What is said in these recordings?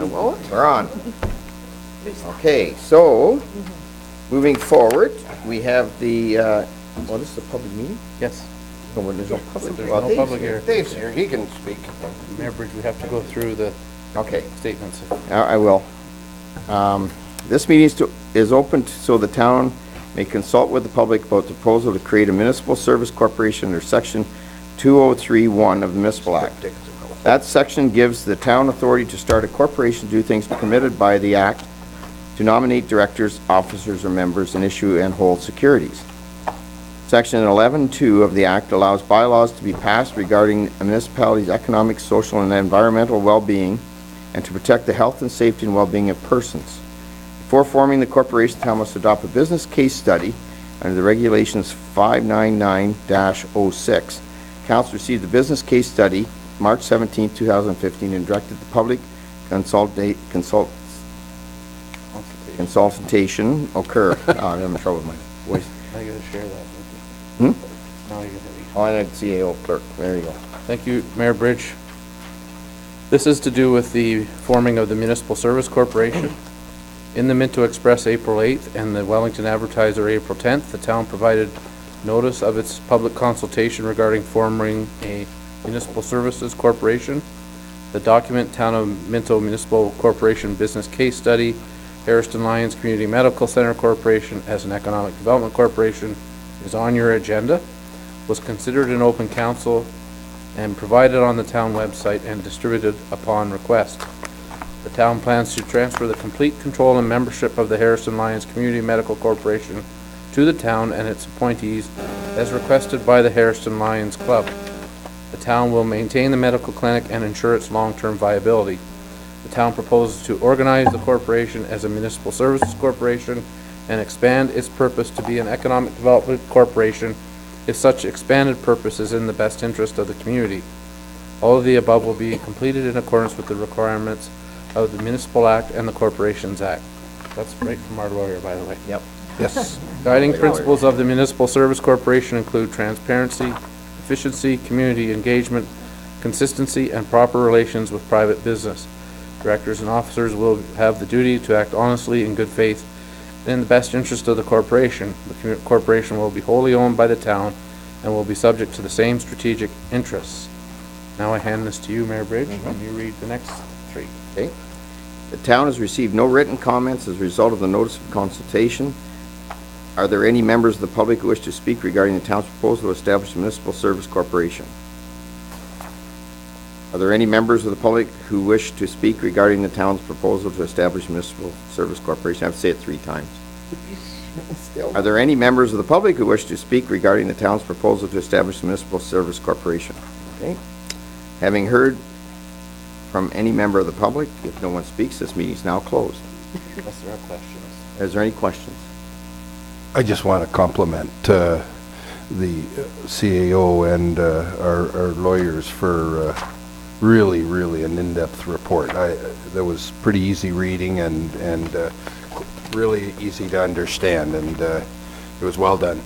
We're on. Okay, so moving forward, we have the, well, this is a public meeting? Yes. No, when there's no public. There's Well, no Dave's public here. here. Dave's here, he can speak. Mayor Bridge, we have to go through the Okay, statements. I will. This meeting is open so the town may consult with the public about the proposal to create a municipal service corporation under section 2031 of the Municipal Act. That section gives the town authority to start a corporation to do things permitted by the Act, to nominate directors, officers, or members, and issue and hold securities. Section 11.2 of the Act allows bylaws to be passed regarding a municipality's economic, social, and environmental well-being, and to protect the health and safety and well-being of persons. Before forming the corporation, the town must adopt a business case study under the regulations 599-06. Council received the business case study March 17, 2015, and directed the public consultation occur. I'm in trouble with my voice. Now you gotta share that. Hmm? Now you're gonna Oh, and CAO clerk. There you go. Thank you, Mayor Bridge. This is to do with the forming of the Municipal Service Corporation. In the Minto Express April 8th and the Wellington Advertiser April 10th, the town provided notice of its public consultation regarding forming a Municipal Services Corporation. The document, Town of Minto Municipal Corporation Business Case Study, Harrison Lions Community Medical Center Corporation as an Economic Development Corporation, is on your agenda, was considered in open council, and provided on the town website and distributed upon request. The town plans to transfer the complete control and membership of the Harrison Lions Community Medical Corporation to the town and its appointees as requested by the Harrison Lions Club. The town will maintain the medical clinic and ensure its long-term viability. The town proposes to organize the corporation as a municipal services corporation and expand its purpose to be an economic development corporation if such expanded purpose is in the best interest of the community. All of the above will be completed in accordance with the requirements of the Municipal Act and the Corporations Act. That's right from our lawyer, by the way. Yep. Yes. Guiding principles of the Municipal Service Corporation include transparency, efficiency, community engagement, consistency, and proper relations with private business. Directors and officers will have the duty to act honestly in good faith in the best interest of the corporation. The corporation will be wholly owned by the town and will be subject to the same strategic interests. Now I hand this to you, Mayor Bridge, and you read the next three. Okay. The town has received no written comments as a result of the notice of consultation. Are there any members of the public who wish to speak regarding the town's proposal to establish a municipal service corporation? Are there any members of the public who wish to speak regarding the town's proposal to establish a municipal service corporation? I have to say it 3 times. Are there any members of the public who wish to speak regarding the town's proposal to establish a municipal service corporation? Okay. Having heard from any member of the public, if no one speaks, this meeting is now closed. Unless there are questions. Is there any questions? I just want to compliment the CAO and our lawyers for really an in-depth report. That was pretty easy reading and really easy to understand, and it was well done.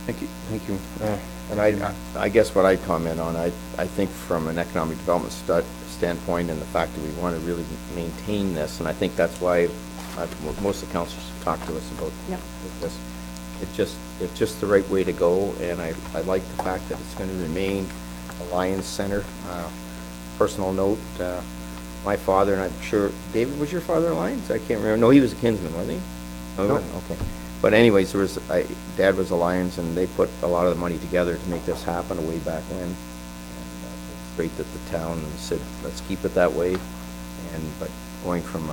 Thank you. Thank you. And I guess what I'd comment on, I think from an economic development standpoint and the fact that we want to really maintain this, and I think that's why most of the councilors have talked to us about this. It's just the right way to go, and I like the fact that it's going to remain a Lions Center. Personal note, my father, and I'm sure, David, was your father a Lions? I can't remember. No, he was a Kinsman, wasn't he? No. Okay. But anyways, Dad was a Lions, and they put a lot of the money together to make this happen way back when. And it's great that the town said, let's keep it that way. But going from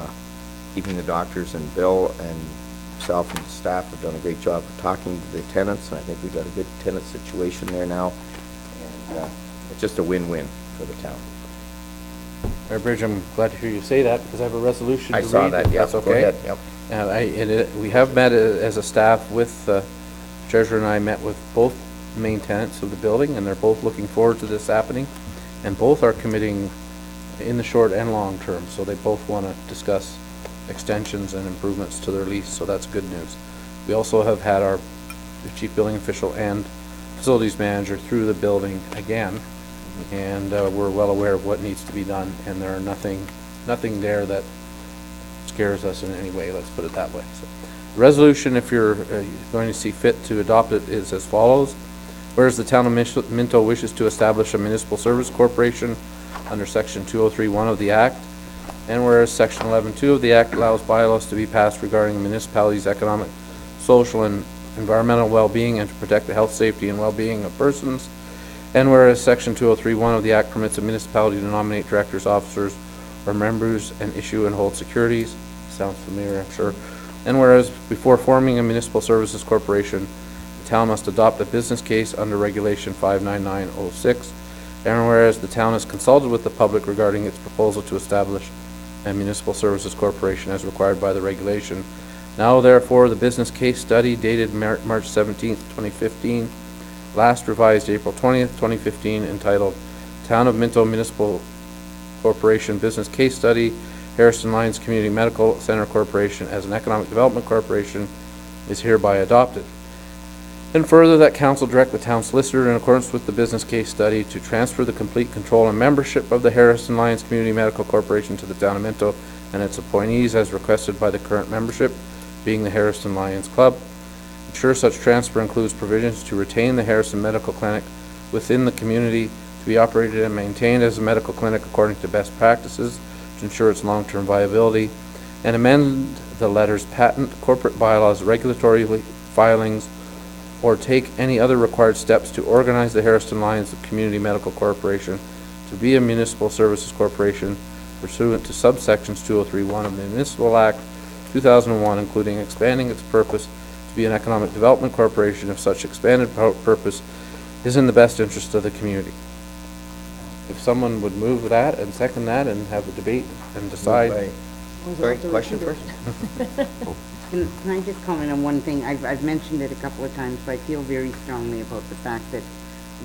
keeping the doctors, and Bill and himself and staff have done a great job of talking to the tenants, and I think we've got a good tenant situation there now. And it's just a win-win for the town. Mayor Bridge, I'm glad to hear you say that because I have a resolution to read. I saw that, yeah. That's okay. Go ahead, yep. We have met as a staff with, Treasurer and I met with both main tenants of the building, and they're both looking forward to this happening, and both are committing in the short and long term, so they both want to discuss extensions and improvements to their lease, so that's good news. We also have had our chief building official and facilities manager through the building again, and we're well aware of what needs to be done, and there are nothing there that scares us in any way, let's put it that way. So, the resolution, if you're going to see fit to adopt it, is as follows. Whereas the town of Minto wishes to establish a municipal service corporation under section 203(1) of the Act, and whereas section 11(2) of the Act allows bylaws to be passed regarding the municipality's economic, social, and environmental well-being and to protect the health, safety, and well-being of persons, and whereas section 203(1) of the Act permits a municipality to nominate directors, officers, or members and issue and hold securities. Sounds familiar, I'm sure. And whereas before forming a municipal services corporation, the town must adopt a business case under regulation 59906, and whereas the town has consulted with the public regarding its proposal to establish a municipal services corporation as required by the regulation. Now therefore, the business case study dated March 17th, 2015, last revised April 20th, 2015, entitled Town of Minto Municipal Corporation Business Case Study, Harrison Lyons Community Medical Center Corporation as an Economic Development Corporation, is hereby adopted. And further, that council direct the town solicitor in accordance with the business case study to transfer the complete control and membership of the Harrison Lyons Community Medical Corporation to the town of Minto and its appointees as requested by the current membership, being the Harrison Lions Club. Ensure such transfer includes provisions to retain the Harrison Medical Clinic within the community to be operated and maintained as a medical clinic according to best practices to ensure its long-term viability, and amend the letters patent, corporate bylaws, regulatory filings, or take any other required steps to organize the Harrison Lions Community Medical Corporation to be a municipal services corporation pursuant to subsections 203(1) of the Municipal Act 2001, including expanding its purpose to be an economic development corporation if such expanded purpose is in the best interest of the community. If someone would move that and second that and have a debate and decide. Sorry, question first? Can I just comment on one thing? I've mentioned it a couple of times, but I feel very strongly about the fact that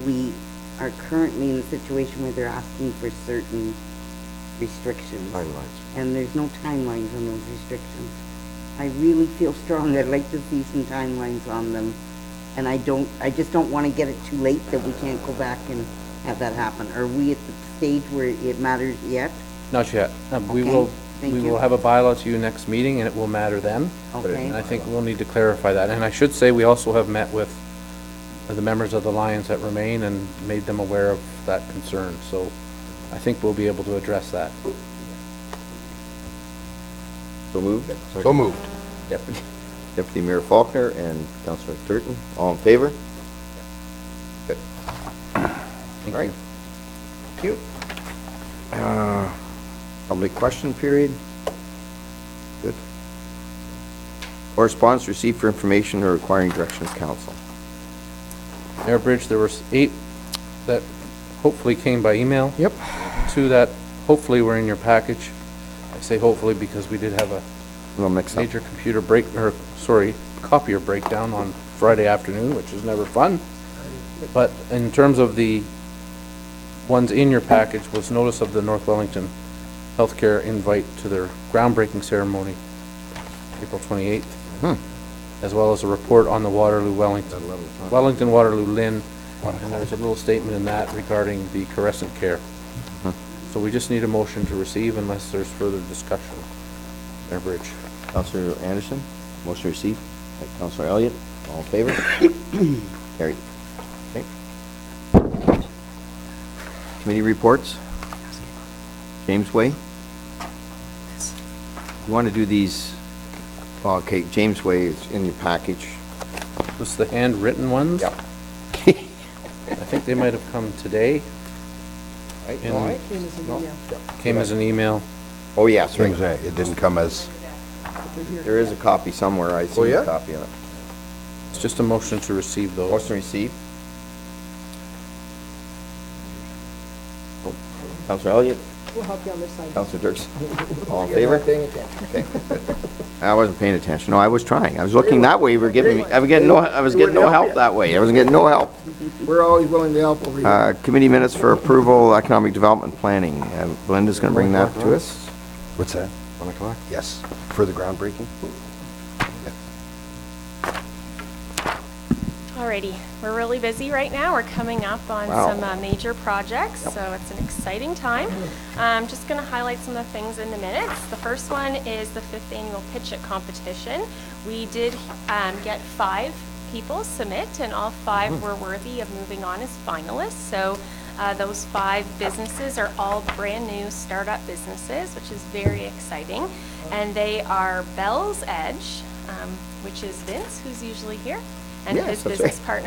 we are currently in a situation where they're asking for certain restrictions. Timelines. And there's no timelines on those restrictions. I really feel strong. I'd like to see some timelines on them. And I just don't want to get it too late that we can't go back and have that happen. Are we at the stage where it matters yet? Not yet. We Thank will you. have a bylaw to you next meeting, and it will matter then. Okay. And I think we'll need to clarify that. And I should say, we also have met with the members of the Lions that remain and made them aware of that concern. So I think we'll be able to address that. So moved? So moved. Deputy Mayor Faulkner and Councillor Turton, all in favor? Good. Thank All right. you. Thank you. Public question period. Good. Correspondence received for information or requiring direction of council. Mayor Bridge, there were 8 that hopefully came by email. Yep. 2 that hopefully were in your package. I say hopefully because we did have a We'll mix up. major computer copier breakdown on Friday afternoon, which is never fun. But in terms of the ones in your package was notice of the North Wellington Healthcare invite to their groundbreaking ceremony, April 28th, as well as a report on the Wellington Waterloo Lynn, and there's a little statement in that regarding the Carescent Care. So we just need a motion to receive unless there's further discussion. Mayor Bridge. Councillor Anderson, motion received. Councillor Elliott, all in favor? Carried. Okay. Committee reports. James Way. You want to do these? Oh, okay, James Way is in your package. This is the handwritten ones? Yep. I think they might have come today. Right? In- No, Came as an email. Oh, yes, right. It didn't come as, There is a copy somewhere. I see yeah? a copy of it. It's just a motion to receive those. Motion received. Councillor Elliott, We'll help you on this side. Councillor Dirks, all in favor? Okay, good. I wasn't paying attention. No, I was trying. I was looking that way. I was getting no help that way. I wasn't getting no help. We're always willing to help over here. Committee minutes for approval, economic development planning. Belinda's going to bring that to us. what's that? 1 o'clock. Yes, for the groundbreaking? Alrighty, we're really busy right now. We're coming up on Wow. some major projects, so it's an exciting time. I'm just going to highlight some of the things in the minutes. The first one is the 5th annual Pitch It competition. We did get 5 people submit, and all 5 were worthy of moving on as finalists. So those 5 businesses are all brand new startup businesses, which is very exciting. And they are Bell's Edge, which is Vince, who's usually here, and Yes, his that's business right.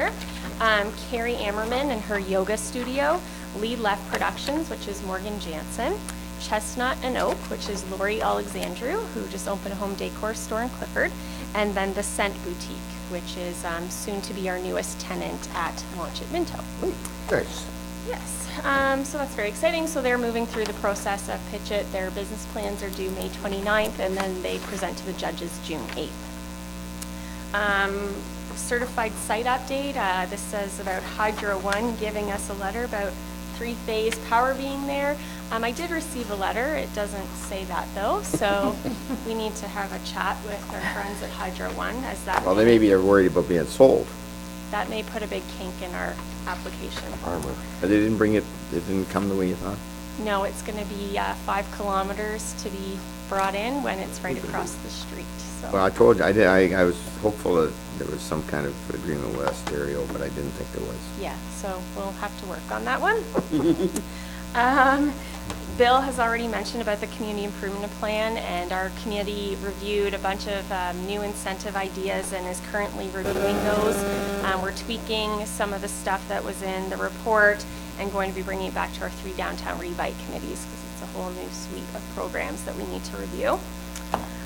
partner. Carrie Ammerman and her yoga studio. Lead Left Productions, which is Morgan Jansen. Chestnut and Oak, which is Lori Alexandru, who just opened a home decor store in Clifford. And then the Scent Boutique, which is soon to be our newest tenant at Launch at Minto. Nice. Yes, so that's very exciting. So they're moving through the process of Pitch It. Their business plans are due May 29th, and then they present to the judges June 8th. Certified site update. This says about Hydro One giving us a letter about 3-phase power being there. I did receive a letter. It doesn't say that though, so we need to have a chat with our friends at Hydro One, as that Well, they maybe are worried about being sold. that may put a big kink in our application. Armor. But they didn't bring it, it didn't come the way you thought? No, it's going to be 5 kilometers to be brought in when it's right across the street. So. Well, I told you, I was hopeful that there was some kind of agreement with Stereo, but I didn't think there was. Yeah, so we'll have to work on that one. Bill has already mentioned about the community improvement plan, and our committee reviewed a bunch of new incentive ideas and is currently reviewing those. We're tweaking some of the stuff that was in the report and going to be bringing it back to our 3 downtown rebite committees, because it's a whole new suite of programs that we need to review.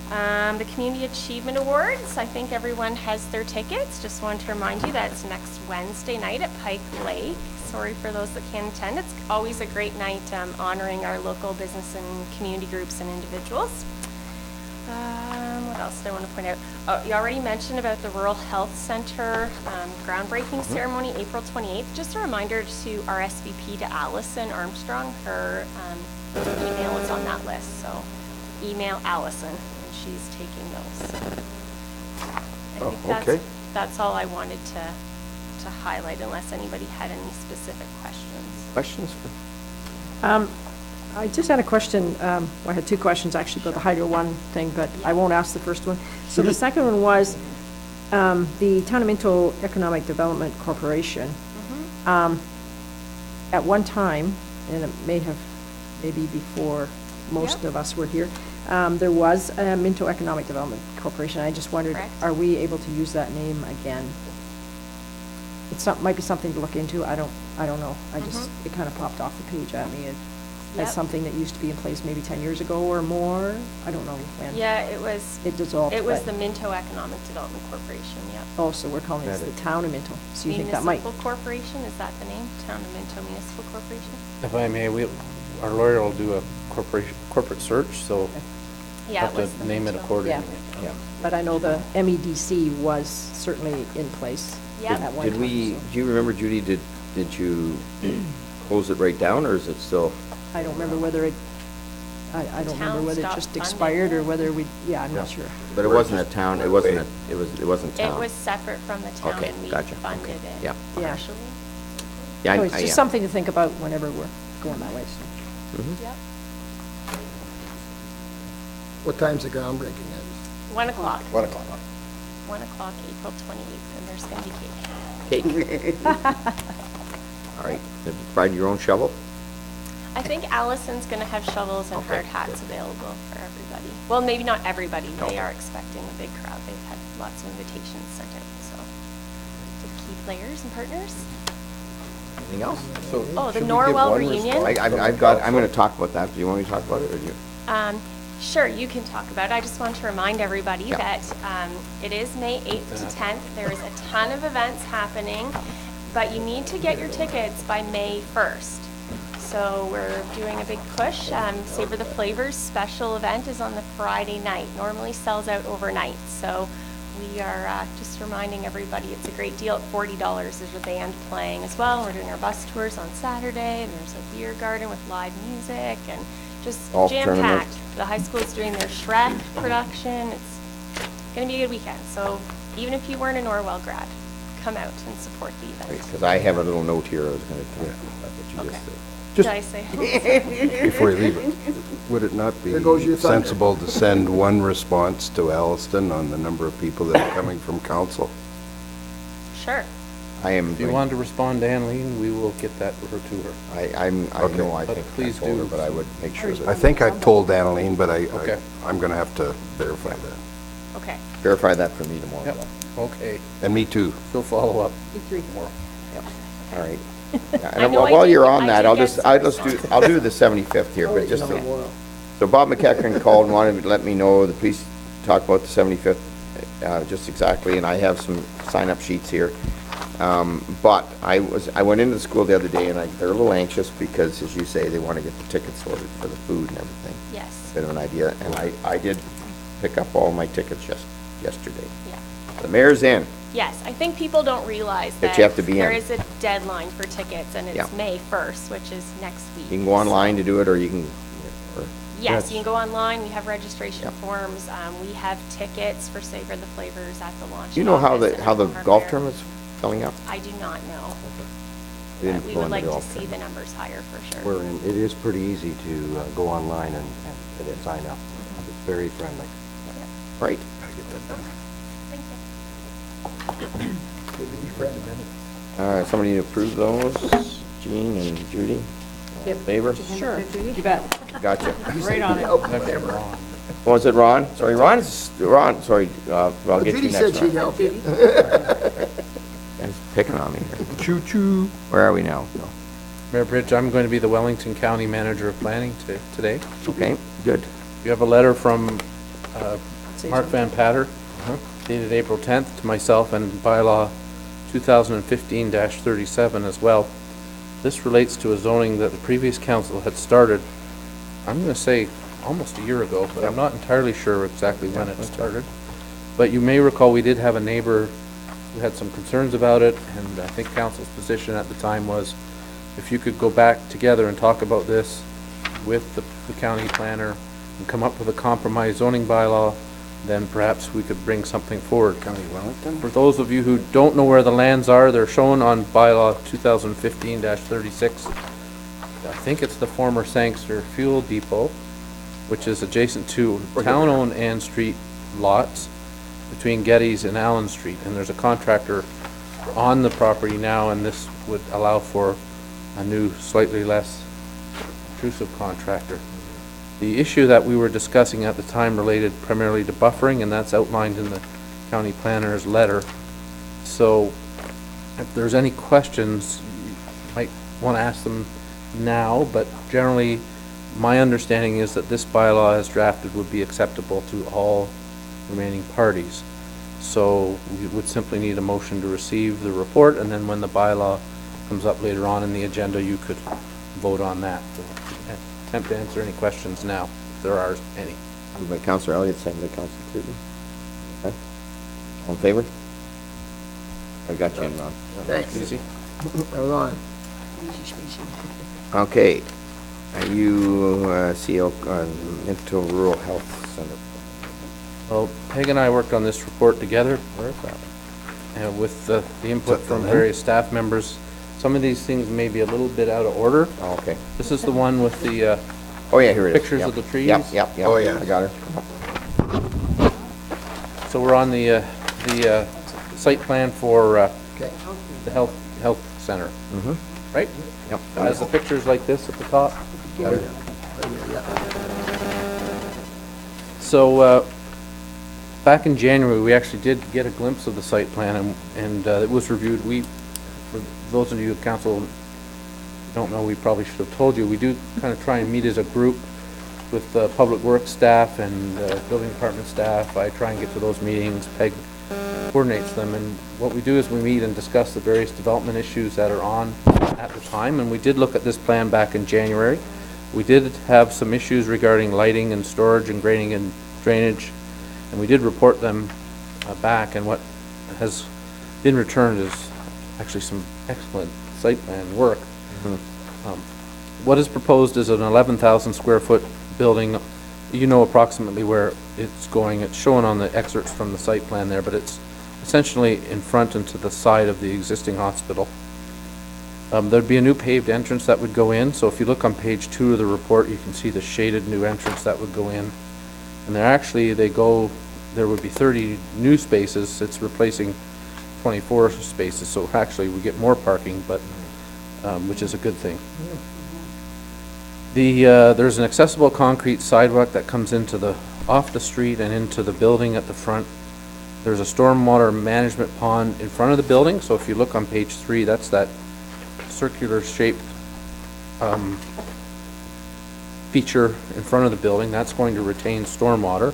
The Community Achievement Awards, I think everyone has their tickets. Just wanted to remind you that it's next Wednesday night at Pike Lake. Sorry for those that can't attend. It's always a great night honoring our local business and community groups and individuals. What else did I want to point out? Oh, you already mentioned about the Rural Health Center groundbreaking ceremony, April 28th. Just a reminder to RSVP to Allison Armstrong. Her email is on that list, so email Allison, and she's taking those. I think that's all I wanted to highlight, unless anybody had any specific questions. Questions? I just had a question, well, I had 2 questions actually about the Hydro One thing, but I won't ask the first one. So the second one was, the Town of Minto Economic Development Corporation. At one time, and it may have, maybe before most of us were here, there was a Minto Economic Development Corporation. I just wondered, Correct. are we able to use that name again? It's might be something to look into. I don't know. It kind of popped off the page at me Yep. as something that used to be in place maybe 10 years ago or more. I don't know when. Yeah, it was. It dissolved. It was but- the Minto Economic Development Corporation. Yep. Oh, so we're calling it the Town of Minto. So you think that might? Municipal Corporation, is that the name? Town of Minto Municipal Corporation? If I may, our lawyer will do a corporate search, so Yeah, have it was to the name it Minto. accordingly. Yeah. But I know the MEDC was certainly in place Yep. at one Did time. we, so do you remember, Judy, did you close it right down, or is it still? I don't remember whether it, I don't remember town whether it stopped just funding expired or it. whether we, yeah, I'm not sure. But it wasn't a town, it wasn't town. It was separate from the town, Okay, and we gotcha. funded Okay. it Yeah. Yeah. partially. Yeah, So it's just something to think about whenever we're going that way, so. Yep. What time's the groundbreaking at? 1 o'clock. 1 o'clock. 1 o'clock, April 28th, and there's going to be cake. Cake. All right, have you provided your own shovel? I think Allison's going to have shovels and Okay, hard hats good. available for everybody. Well, maybe not everybody. They Okay. are expecting a big crowd. They've had lots of invitations sent out, so to key players and partners. Anything else? Oh, the Norwell reunion. I've got, I'm going to talk about that. Do you want me to talk about it, or do you? Sure, you can talk about it. I just want to remind everybody Yeah. that it is May 8th to 10th. There is a ton of events happening, but you need to get your tickets by May 1st. So we're doing a big push. Savor the Flavors special event is on the Friday night. Normally sells out overnight. So we are just reminding everybody it's a great deal. At $40, there's a band playing as well. We're doing our bus tours on Saturday, and there's a beer garden with live music and just Golf tournament. jam-packed. The high school is doing their Shrek production. It's going to be a good weekend. So even if you weren't a Norwell grad, come out and support the event. Because I have a little note here I was going to tell you about what you just Okay. said. Did I say? Before you leave it, would it not be There goes your thunder. sensible to send one response to Alliston on the number of people that are coming from council? Sure. I am, If you want to respond to Anleen, we will get that to her. I Okay. know I But think please I told her, do. but I would make sure I that, think I've told Annalene, but Okay. I'm going to have to verify that. Okay. verify that for me tomorrow. Yep, okay. And me too. She'll follow up. All right. Yeah, I and know I while did- you're I on that, did I'll get just, some I'll do the 75th here, but just, so Bob McEachran called and wanted to let me know, the police talked about the 75th, just exactly, and I have some sign-up sheets here. But I went into the school the other day, and they're a little anxious because, as you say, they want to get the tickets sorted for the food and everything. Yes. Bit of an idea, and I did pick up all my tickets yesterday. Yeah. The mayor's in. Yes, I think people don't realize That that you have to be there in. is a deadline for tickets, and Yeah. it's May 1st, which is next week. You can go online to do it, or you can, or, Yes, you can go online, we have registration Yep. forms, we have tickets for Savor the Flavors at the launch. do you know how office the, and how at the Farm golf Fair. tournament's filling up? I do not know, We didn't but we go would into like the to golf see the tournament. numbers higher for sure. We're in, it is pretty easy to go online and sign up. It's very friendly. Right. Thank you. Somebody need to approve those? Jean and Judy? Yep. Favor? Sure, you bet. Gotcha. Right on it. Was it Ron? Sorry, Ron, sorry, I'll get you Judy said next she'd time. help you. Guys picking on me here. Choo-choo. Where are we now? Mayor Bridge, I'm going to be the Wellington County Manager of Planning today. Okay, good. You have a letter from Say Mark something. Van Patter, dated April 10th, to myself and bylaw 2015-37 as well. This relates to a zoning that the previous council had started, I'm going to say almost a year ago, but I'm not entirely sure exactly when it started. But you may recall we did have a neighbor who had some concerns about it, and I think council's position at the time was if you could go back together and talk about this with the county planner and come up with a compromise zoning bylaw, then perhaps we could bring something forward. County Wellington? For those of you who don't know where the lands are, they're shown on bylaw 2015-36. I think it's the former Sangster Fuel Depot, which is adjacent to town-owned Ann Street lots between Geddes and Allen Street. And there's a contractor on the property now, and this would allow for a new, slightly less intrusive contractor. The issue that we were discussing at the time related primarily to buffering, and that's outlined in the county planner's letter. So if there's any questions, you might want to ask them now, but generally, my understanding is that this bylaw as drafted would be acceptable to all remaining parties. So we would simply need a motion to receive the report, and then when the bylaw comes up later on in the agenda, you could vote on that. So, attempt to answer any questions now, if there are any. Moved by Councilor Elliott, seconded by Councilor Creighton. Okay. All in favor? I got you in, Ron. Thanks. Easy. Hold on. Okay. Are you, CO, into Rural Health Center? Well, Peg and I worked on this report together, Where is that? with the input that the from link? various staff members. Some of these things may be a little bit out of order. Oh, okay. This is the one with the Oh, yeah, here it is. Pictures Yep. of the trees? Yep, yep, yep. Oh, yeah. I got her. So we're on the site plan for Okay. the health center, Mm-hmm. right? Yep. Has the pictures like this at the top. So back in January, we actually did get a glimpse of the site plan, and it was reviewed. For those of you at council who don't know, we probably should have told you, we do kind of try and meet as a group with public works staff and building department staff. I try and get to those meetings. Peg coordinates them, and what we do is we meet and discuss the various development issues that are on at the time, and we did look at this plan back in January. We did have some issues regarding lighting and storage and grading and drainage, and we did report them back, and what has been returned is actually some excellent site plan work. What is proposed is an 11,000 square foot building. You know approximately where it's going. It's shown on the excerpts from the site plan there, but it's essentially in front and to the side of the existing hospital. There'd be a new paved entrance that would go in, so if you look on page 2 of the report, you can see the shaded new entrance that would go in. And there would be 30 new spaces, it's replacing 24 spaces, so actually we get more parking, but, which is a good thing. There's an accessible concrete sidewalk that comes off the street and into the building at the front. There's a stormwater management pond in front of the building, so if you look on page 3, that's that circular shaped feature in front of the building. That's going to retain stormwater.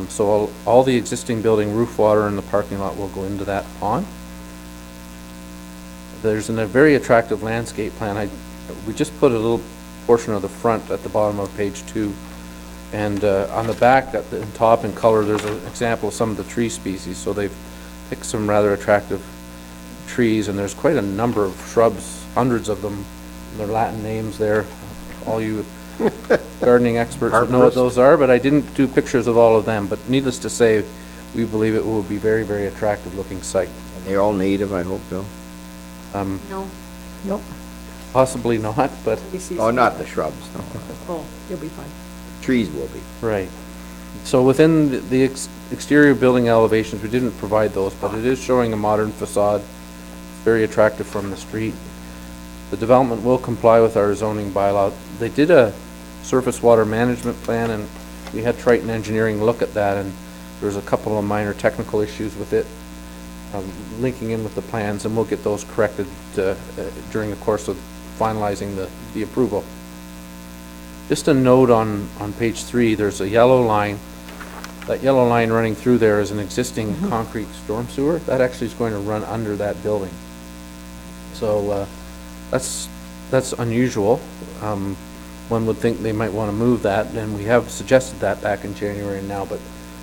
So all the existing building roof water in the parking lot will go into that pond. There's a very attractive landscape plan. We just put a little portion of the front at the bottom of page 2. And on the back, at the top in color, there's an example of some of the tree species. So they've picked some rather attractive trees, and there's quite a number of shrubs, hundreds of them. Their Latin names there. All you gardening experts would know what those are, but I didn't do pictures of all of them. But needless to say, we believe it will be very, very attractive looking site. And they're all native, I hope, Bill? No. Nope. Possibly not, but, Oh, not the shrubs, no. Oh, you'll be fine. Trees will be. right. So within the exterior building elevations, we didn't provide those, but it is showing a modern facade, very attractive from the street. The development will comply with our zoning bylaw. They did a surface water management plan, and we had Triton Engineering look at that, and there's a couple of minor technical issues with it, linking in with the plans, and we'll get those corrected during the course of finalizing the approval. Just a note on page 3, there's a yellow line. That yellow line running through there is an existing concrete storm sewer. That actually is going to run under that building. So that's unusual. One would think they might want to move that, and we have suggested that back in January now, but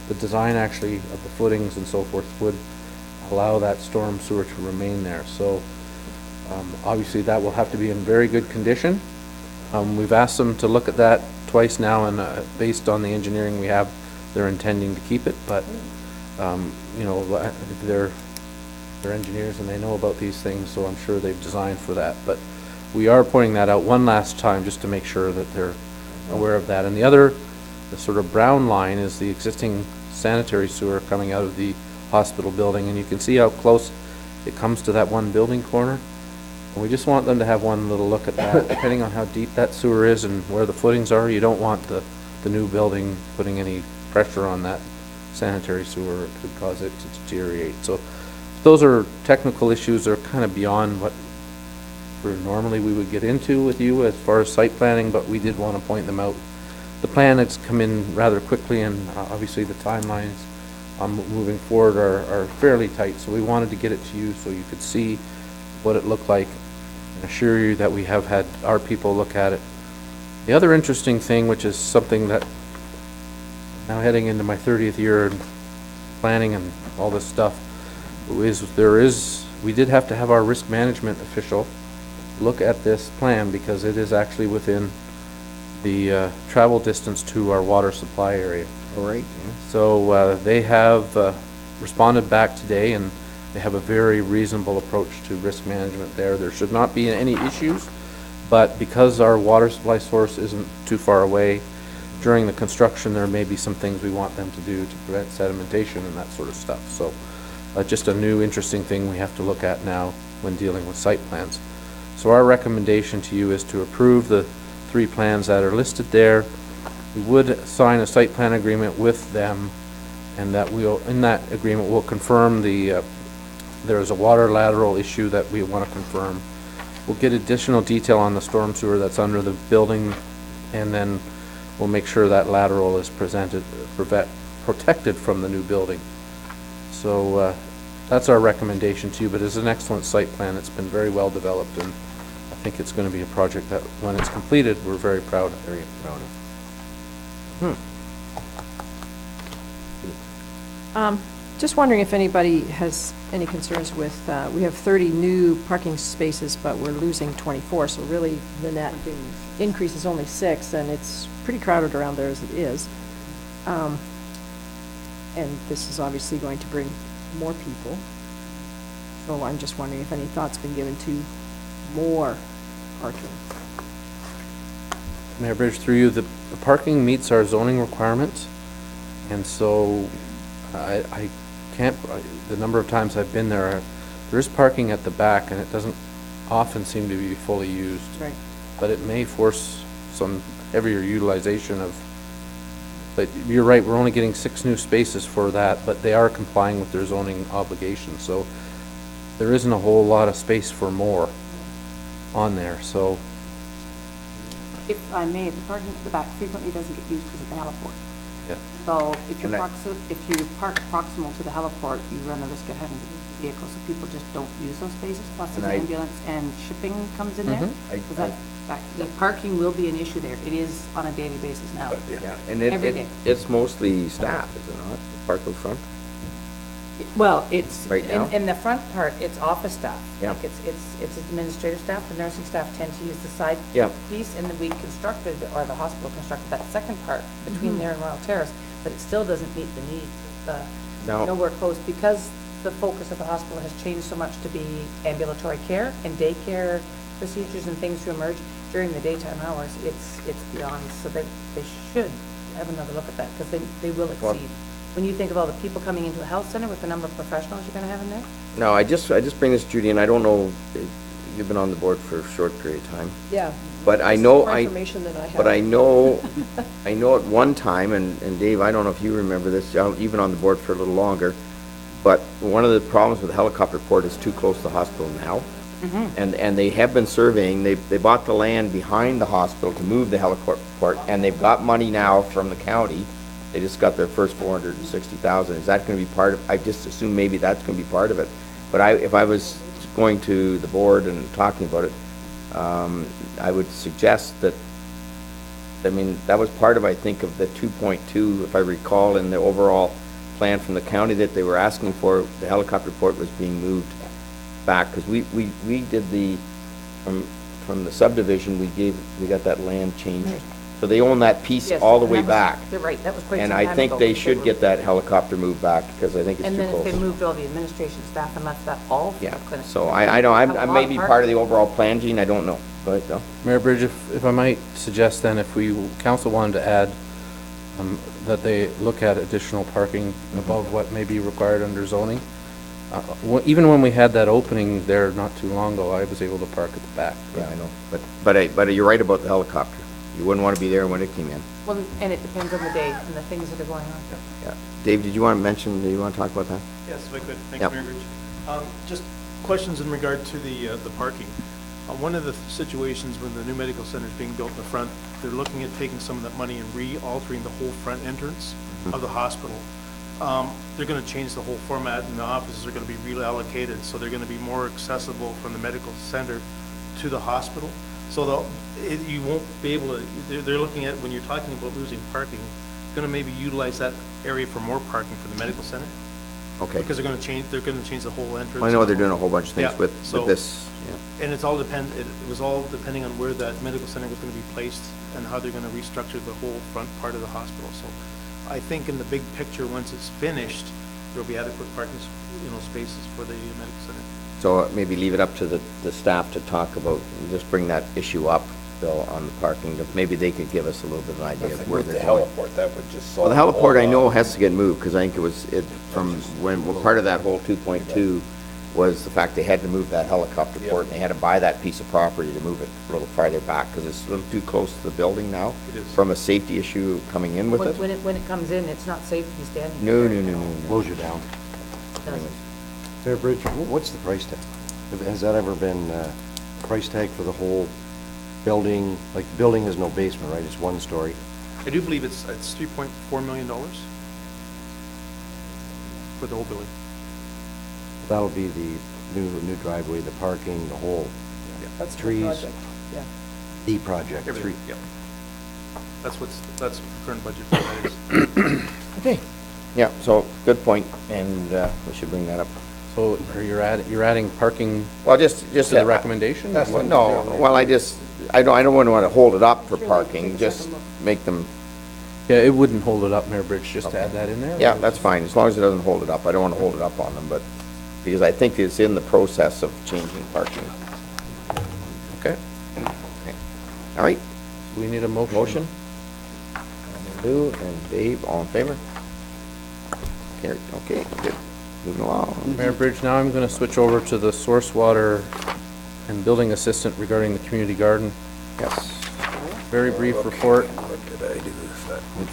the design actually of the footings and so forth would allow that storm sewer to remain there. So obviously that will have to be in very good condition. We've asked them to look at that twice now, and based on the engineering we have, they're intending to keep it, but you know, they're engineers and they know about these things, so I'm sure they've designed for that. But we are pointing that out one last time just to make sure that they're aware of that. And the sort of brown line is the existing sanitary sewer coming out of the hospital building, and you can see how close it comes to that one building corner. And we just want them to have one little look at that. Depending on how deep that sewer is and where the footings are, you don't want the new building putting any pressure on that sanitary sewer. It could cause it to deteriorate. So those are technical issues that are kind of beyond what normally we would get into with you as far as site planning, but we did want to point them out. The plan has come in rather quickly, and obviously the timelines on moving forward are fairly tight, so we wanted to get it to you so you could see what it looked like and assure you that we have had our people look at it. The other interesting thing, which is something that now heading into my 30th year in planning and all this stuff, is we did have to have our risk management official look at this plan because it is actually within the travel distance to our water supply area. All right. So they have responded back today, and they have a very reasonable approach to risk management there. There should not be any issues, but because our water supply source isn't too far away, during the construction there may be some things we want them to do to prevent sedimentation and that sort of stuff. So just a new interesting thing we have to look at now when dealing with site plans. So our recommendation to you is to approve the 3 plans that are listed there. We would sign a site plan agreement with them, and that in that agreement we'll confirm there's a water lateral issue that we want to confirm. We'll get additional detail on the storm sewer that's under the building, and then we'll make sure that lateral is protected from the new building. So that's our recommendation to you, but it's an excellent site plan. It's been very well developed, and I think it's going to be a project that when it's completed, we're very proud of. Just wondering if anybody has any concerns with, we have 30 new parking spaces, but we're losing 24, so really the net increase is only 6, and it's pretty crowded around there as it is. And this is obviously going to bring more people. So I'm just wondering if any thought's been given to more parking. Mayor Bridge, through you, the parking meets our zoning requirements, and so I can't, the number of times I've been there, there is parking at the back, and it doesn't often seem to be fully used. Right. But it may force some heavier utilization of, but you're right, we're only getting 6 new spaces for that, but they are complying with their zoning obligations, so there isn't a whole lot of space for more on there, so. If I may, the parking at the back frequently doesn't get used because of the heliport. Yeah. So if you And park proximal to the heliport, you run the risk of having to use the vehicle, so people just don't use those spaces, plus And the I- ambulance and shipping comes in there. I- So the parking will be an issue there. It is on a daily basis now. Yeah, and Every day. it's mostly staff, is it not, park out front? Well, it's, Right now? in the front part, it's office staff. Yeah. Like it's administrative staff, the nursing staff tend to use the side Yeah. piece, and then we constructed, or the hospital constructed that second part between there and Royal Terrace, but it still doesn't meet the needs. No. Nowhere close, because the focus of the hospital has changed so much to be ambulatory care and daycare procedures and things to emerge during the daytime hours. It's beyond, so they should have another look at that, because they will Well- exceed. When you think of all the people coming into a health center with the number of professionals you're gonna have in there, No, I just bring this, Judy, and I don't know, you've been on the board for a short period of time, Yeah. but I This is know, more information than I have. but I know at one time, and Dave, I don't know if you remember this, you've been on the board for a little longer, but one of the problems with the helicopter port is too close to the hospital now. And they have been surveying, they bought the land behind the hospital to move the heliport, and they've got money now from the county. They just got their first 460,000. Is that gonna be part of, I just assume maybe that's gonna be part of it. But if I was going to the board and talking about it, I would suggest that, I mean, that was part of, I think, of the 2.2, if I recall, in the overall plan from the county that they were asking for. The helicopter port was being moved back, because we did the, from the subdivision, we got that land changed. So they own that piece yes. all the and way that was- back. You're right, that was quite some And time ago. I think they because should were- get that helicopter moved back, because I think it's And too then if they close. moved all the administration staff and left that all for Yeah, the clinic. so I don't, I Have a may lot be of part of the parking. overall plan, Gene, I don't know, but, Mayor Bridge, if I might suggest then, if council wanted to add, that they look at additional parking above what may be required under zoning. Even when we had that opening there not too long ago, I was able to park at the back. yeah, I know. But you're right about the helicopter. You wouldn't want to be there when it came in. Well, and it depends on the day and the things that are going on. Yeah. Dave, did you want to talk about that? Yes, if I could. Thank Yep. you, Mayor Rich. Just questions in regard to the parking. One of the situations when the new medical center is being built in the front, they're looking at taking some of that money and re-altering the whole front entrance of the hospital. They're going to change the whole format, and the offices are going to be reallocated, so they're going to be more accessible from the medical center to the hospital. So you won't be able to, they're looking at, when you're talking about losing parking, going to maybe utilize that area for more parking for the medical center, Okay. because they're going to change the whole entrance. I know they're doing a whole bunch of things Yeah, with so- this, yeah. And it was all depending on where that medical center was going to be placed and how they're going to restructure the whole front part of the hospital. So I think in the big picture, once it's finished, there'll be adequate parking, spaces for the medical center. So maybe leave it up to the staff to talk about, just bring that issue up, Bill, on the parking. Maybe they could give us a little bit of an idea of where With the they're going. heliport, that would just Well, solve. the heliport I know has to get moved, because I think from when, well, part of that whole 2.2 was the fact they had to move that helicopter port, and they had to buy that piece of property to move it a little farther back, because it's a little too close to the building now. It is. From a safety issue coming in with it. When it comes in, it's not safe to be standing. No, there. no, no, no, no. Slows you down. It doesn't. Mayor Bridge, what's the price tag? Has that ever been price tag for the whole building? Like, the building has no basement, right? It's one story. I do believe it's $3.4 million for the whole building. That'll be the new driveway, the parking, the whole, That's the trees. project, yeah. the project. Everything, yeah. That's the current budget for that is. Okay. Yeah, so, good point, and we should bring that up. So you're adding parking Well, just to the recommendation? Well, no, well, I don't want to hold it up for parking, just make them, Yeah, it wouldn't hold it up, Mayor Bridge, just to add that in there. Yeah, that's fine, as long as it doesn't hold it up. I don't want to hold it up on them, but, because I think it's in the process of changing parking. Okay. All right, We need a motion. motion? Lou and Dave, all in favor? Carried, okay, good. Moving along. Mayor Bridge, now I'm going to switch over to the source water and building assistant regarding the community garden. Yes. Very brief report.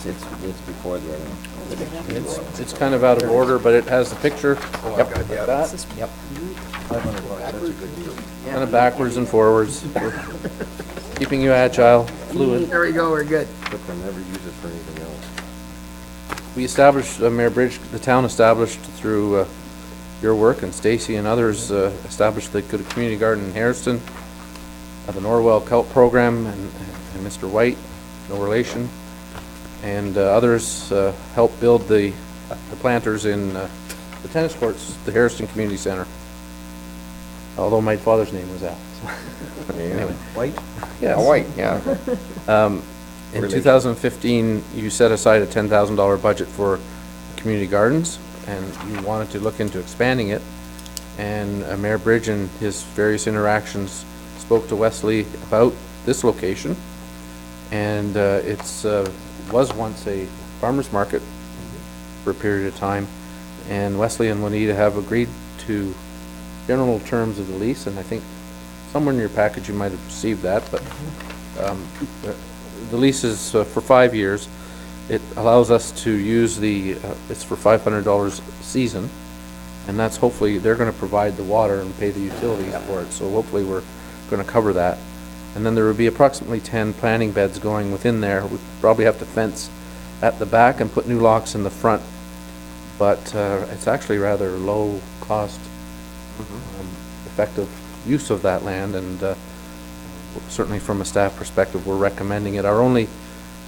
It's before the other one. It's kind of out of order, but it has the picture. Yep. Like that. Yep. Kind of backwards and forwards. Keeping you agile, fluid. There we go, we're good. But they'll never use it for anything else. We established, Mayor Bridge, the town established through your work, and Stacy and others established the Good Community Garden in Harrison, the Norwell Kelp Program, and Mr. White, no relation, and others helped build the planters in the tennis courts, the Harrison Community Center, although my father's name was Al. Anyway. White? Yes. Oh, White, yeah. In Relation. 2015, you set aside a $10,000 budget for community gardens, and you wanted to look into expanding it. And Mayor Bridge, in his various interactions, spoke to Wesley about this location. And it's was once a farmer's market for a period of time. And Wesley and Juanita have agreed to general terms of the lease, and I think somewhere in your package you might have received that, but the lease is for 5 years. It allows us to use it's for $500 a season, and that's hopefully, they're gonna provide the water and pay the utilities for it, so hopefully we're gonna cover that. And then there would be approximately 10 planting beds going within there. We probably have to fence at the back and put new locks in the front, but it's actually rather low cost, effective use of that land, and certainly from a staff perspective, we're recommending it. Our only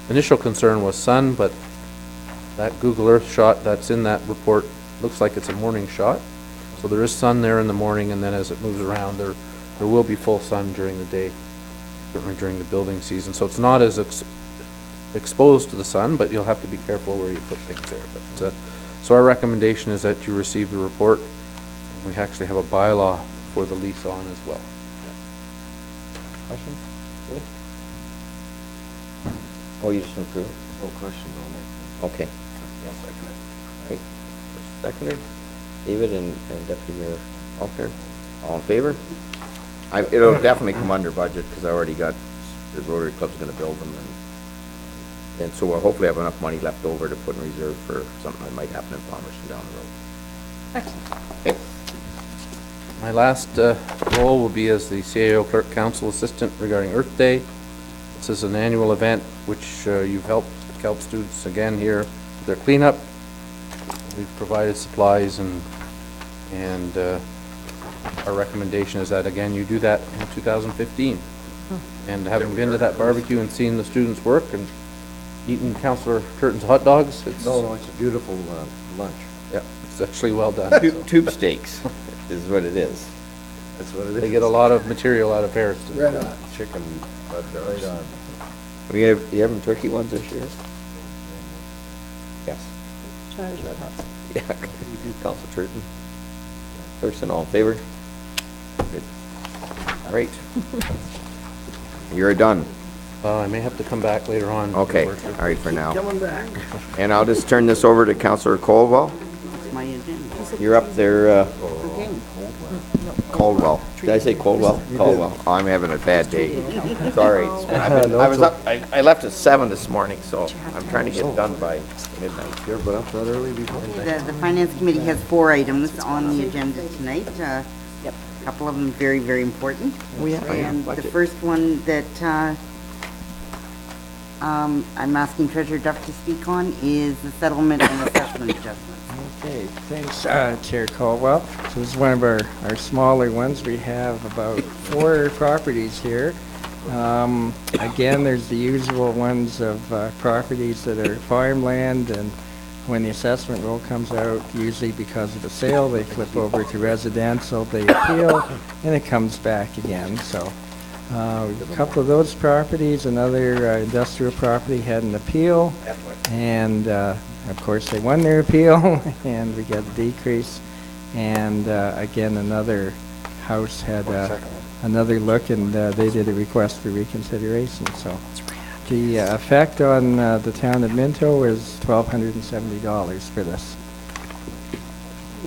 initial concern was sun, but that Google Earth shot that's in that report looks like it's a morning shot. So there is sun there in the morning, and then as it moves around, there will be full sun during the day, certainly during the building season. So it's not as exposed to the sun, but you'll have to be careful where you put things there. But so our recommendation is that you receive the report. We actually have a bylaw for the lease on as well. Question? Oh, you just approve? No questions on it. Okay. Right. Seconder, David and Deputy Mayor Alter, all in favor? It'll definitely come under budget, because I already got, the Rotary Club's gonna build them, and so we'll hopefully have enough money left over to put in reserve for something that might happen in Palmerston down the road. Excellent. Okay. My last role will be as the CAO Clerk Council Assistant regarding Earth Day. This is an annual event which you've helped students again here with their cleanup. We've provided supplies, and our recommendation is that, again, you do that in 2015. And having been to that barbecue and seen the students work and eaten Councillor Turton's hot dogs, it's, No, it's a beautiful lunch. yeah, it's actually well done. Tube steaks is what it is. That's what it is. They get a lot of material out of Harrison. Right on. Chicken, but right on. You having turkey ones this year? Yes. China's Red Hot. Yeah. Council Turton. Thurston, all in favor? Good. All right. You're done. I may have to come back later on. Okay, all right for now. Coming back. And I'll just turn this over to Councillor Caldwell. It's my agenda. You're up there, Okay. Caldwell. Did I say Caldwell? Caldwell. Oh, I'm having a bad day. Sorry. I was up, I left at 7 this morning, so I'm trying to get done by midnight. You ever been up that early before? The Finance Committee has 4 items on the agenda tonight. Yep. A couple of them very, very important. Oh, yeah. And the first one that I'm asking Treasurer Duff to speak on is the settlement and assessment adjustments. Okay, thanks, Chair Caldwell. So this is one of our smaller ones. We have about 4 properties here. Again, there's the usual ones of properties that are farmland, and when the assessment roll comes out, usually because of the sale, they flip over to residential, they appeal, and it comes back again. So A couple of those properties, another industrial property had an appeal, and of course, they won their appeal, and we got a decrease. And again, another house had another look, and they did a request for reconsideration. So the effect on the town of Minto is $1,270 for this.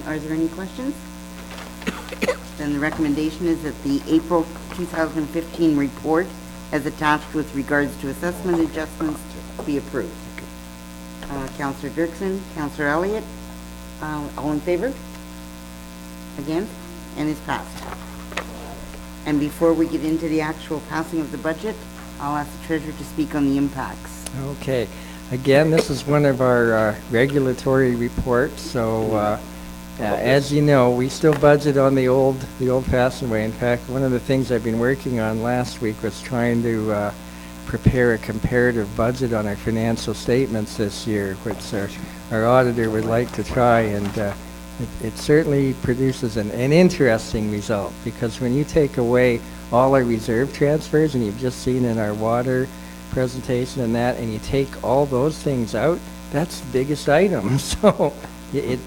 Are there any questions? Then the recommendation is that the April 2015 report as attached with regards to assessment adjustments be approved. Councillor Dirksen, Councillor Elliott, all in favor? Again? And it's passed. And before we get into the actual passing of the budget, I'll ask the treasurer to speak on the impacts. Okay. Again, this is one of our regulatory reports. So, as you know, we still budget on the old-fashioned way. In fact, one of the things I've been working on last week was trying to prepare a comparative budget on our financial statements this year, which our auditor would like to try, and it certainly produces an interesting result, because when you take away all our reserve transfers, and you've just seen in our water presentation and that, and you take all those things out, that's the biggest item. So it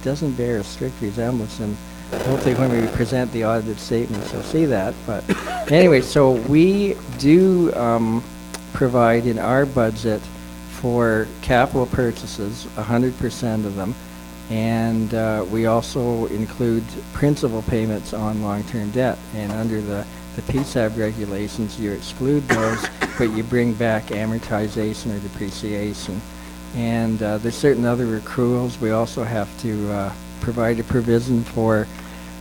doesn't bear a strict resemblance, and hopefully when we present the audited statements you'll see that. But anyway, so we do provide in our budget for capital purchases, 100% of them, and we also include principal payments on long-term debt. And under the PSAB regulations, you exclude those, but you bring back amortization or depreciation. And there's certain other accruals. We also have to provide a provision for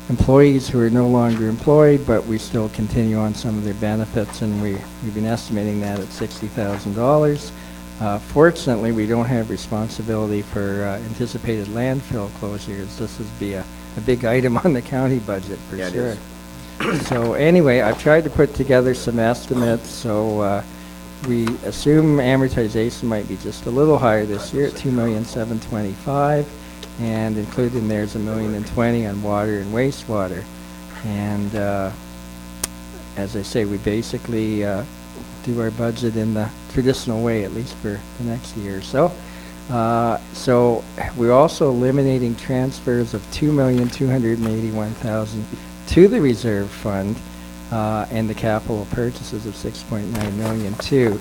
employees who are no longer employed, but we still continue on some of their benefits, and we've been estimating that at $60,000. Fortunately, we don't have responsibility for anticipated landfill closures. This would be a big item on the county budget for sure. So anyway, I've tried to put together some estimates. So we assume amortization might be just a little higher this year at $2,725,000, and included in there is $1,020,000 on water and wastewater. And as I say, we basically do our budget in the traditional way, at least for the next year or so. So we're also eliminating transfers of $2,281,000 to the reserve fund, and the capital purchases of $6.9 million too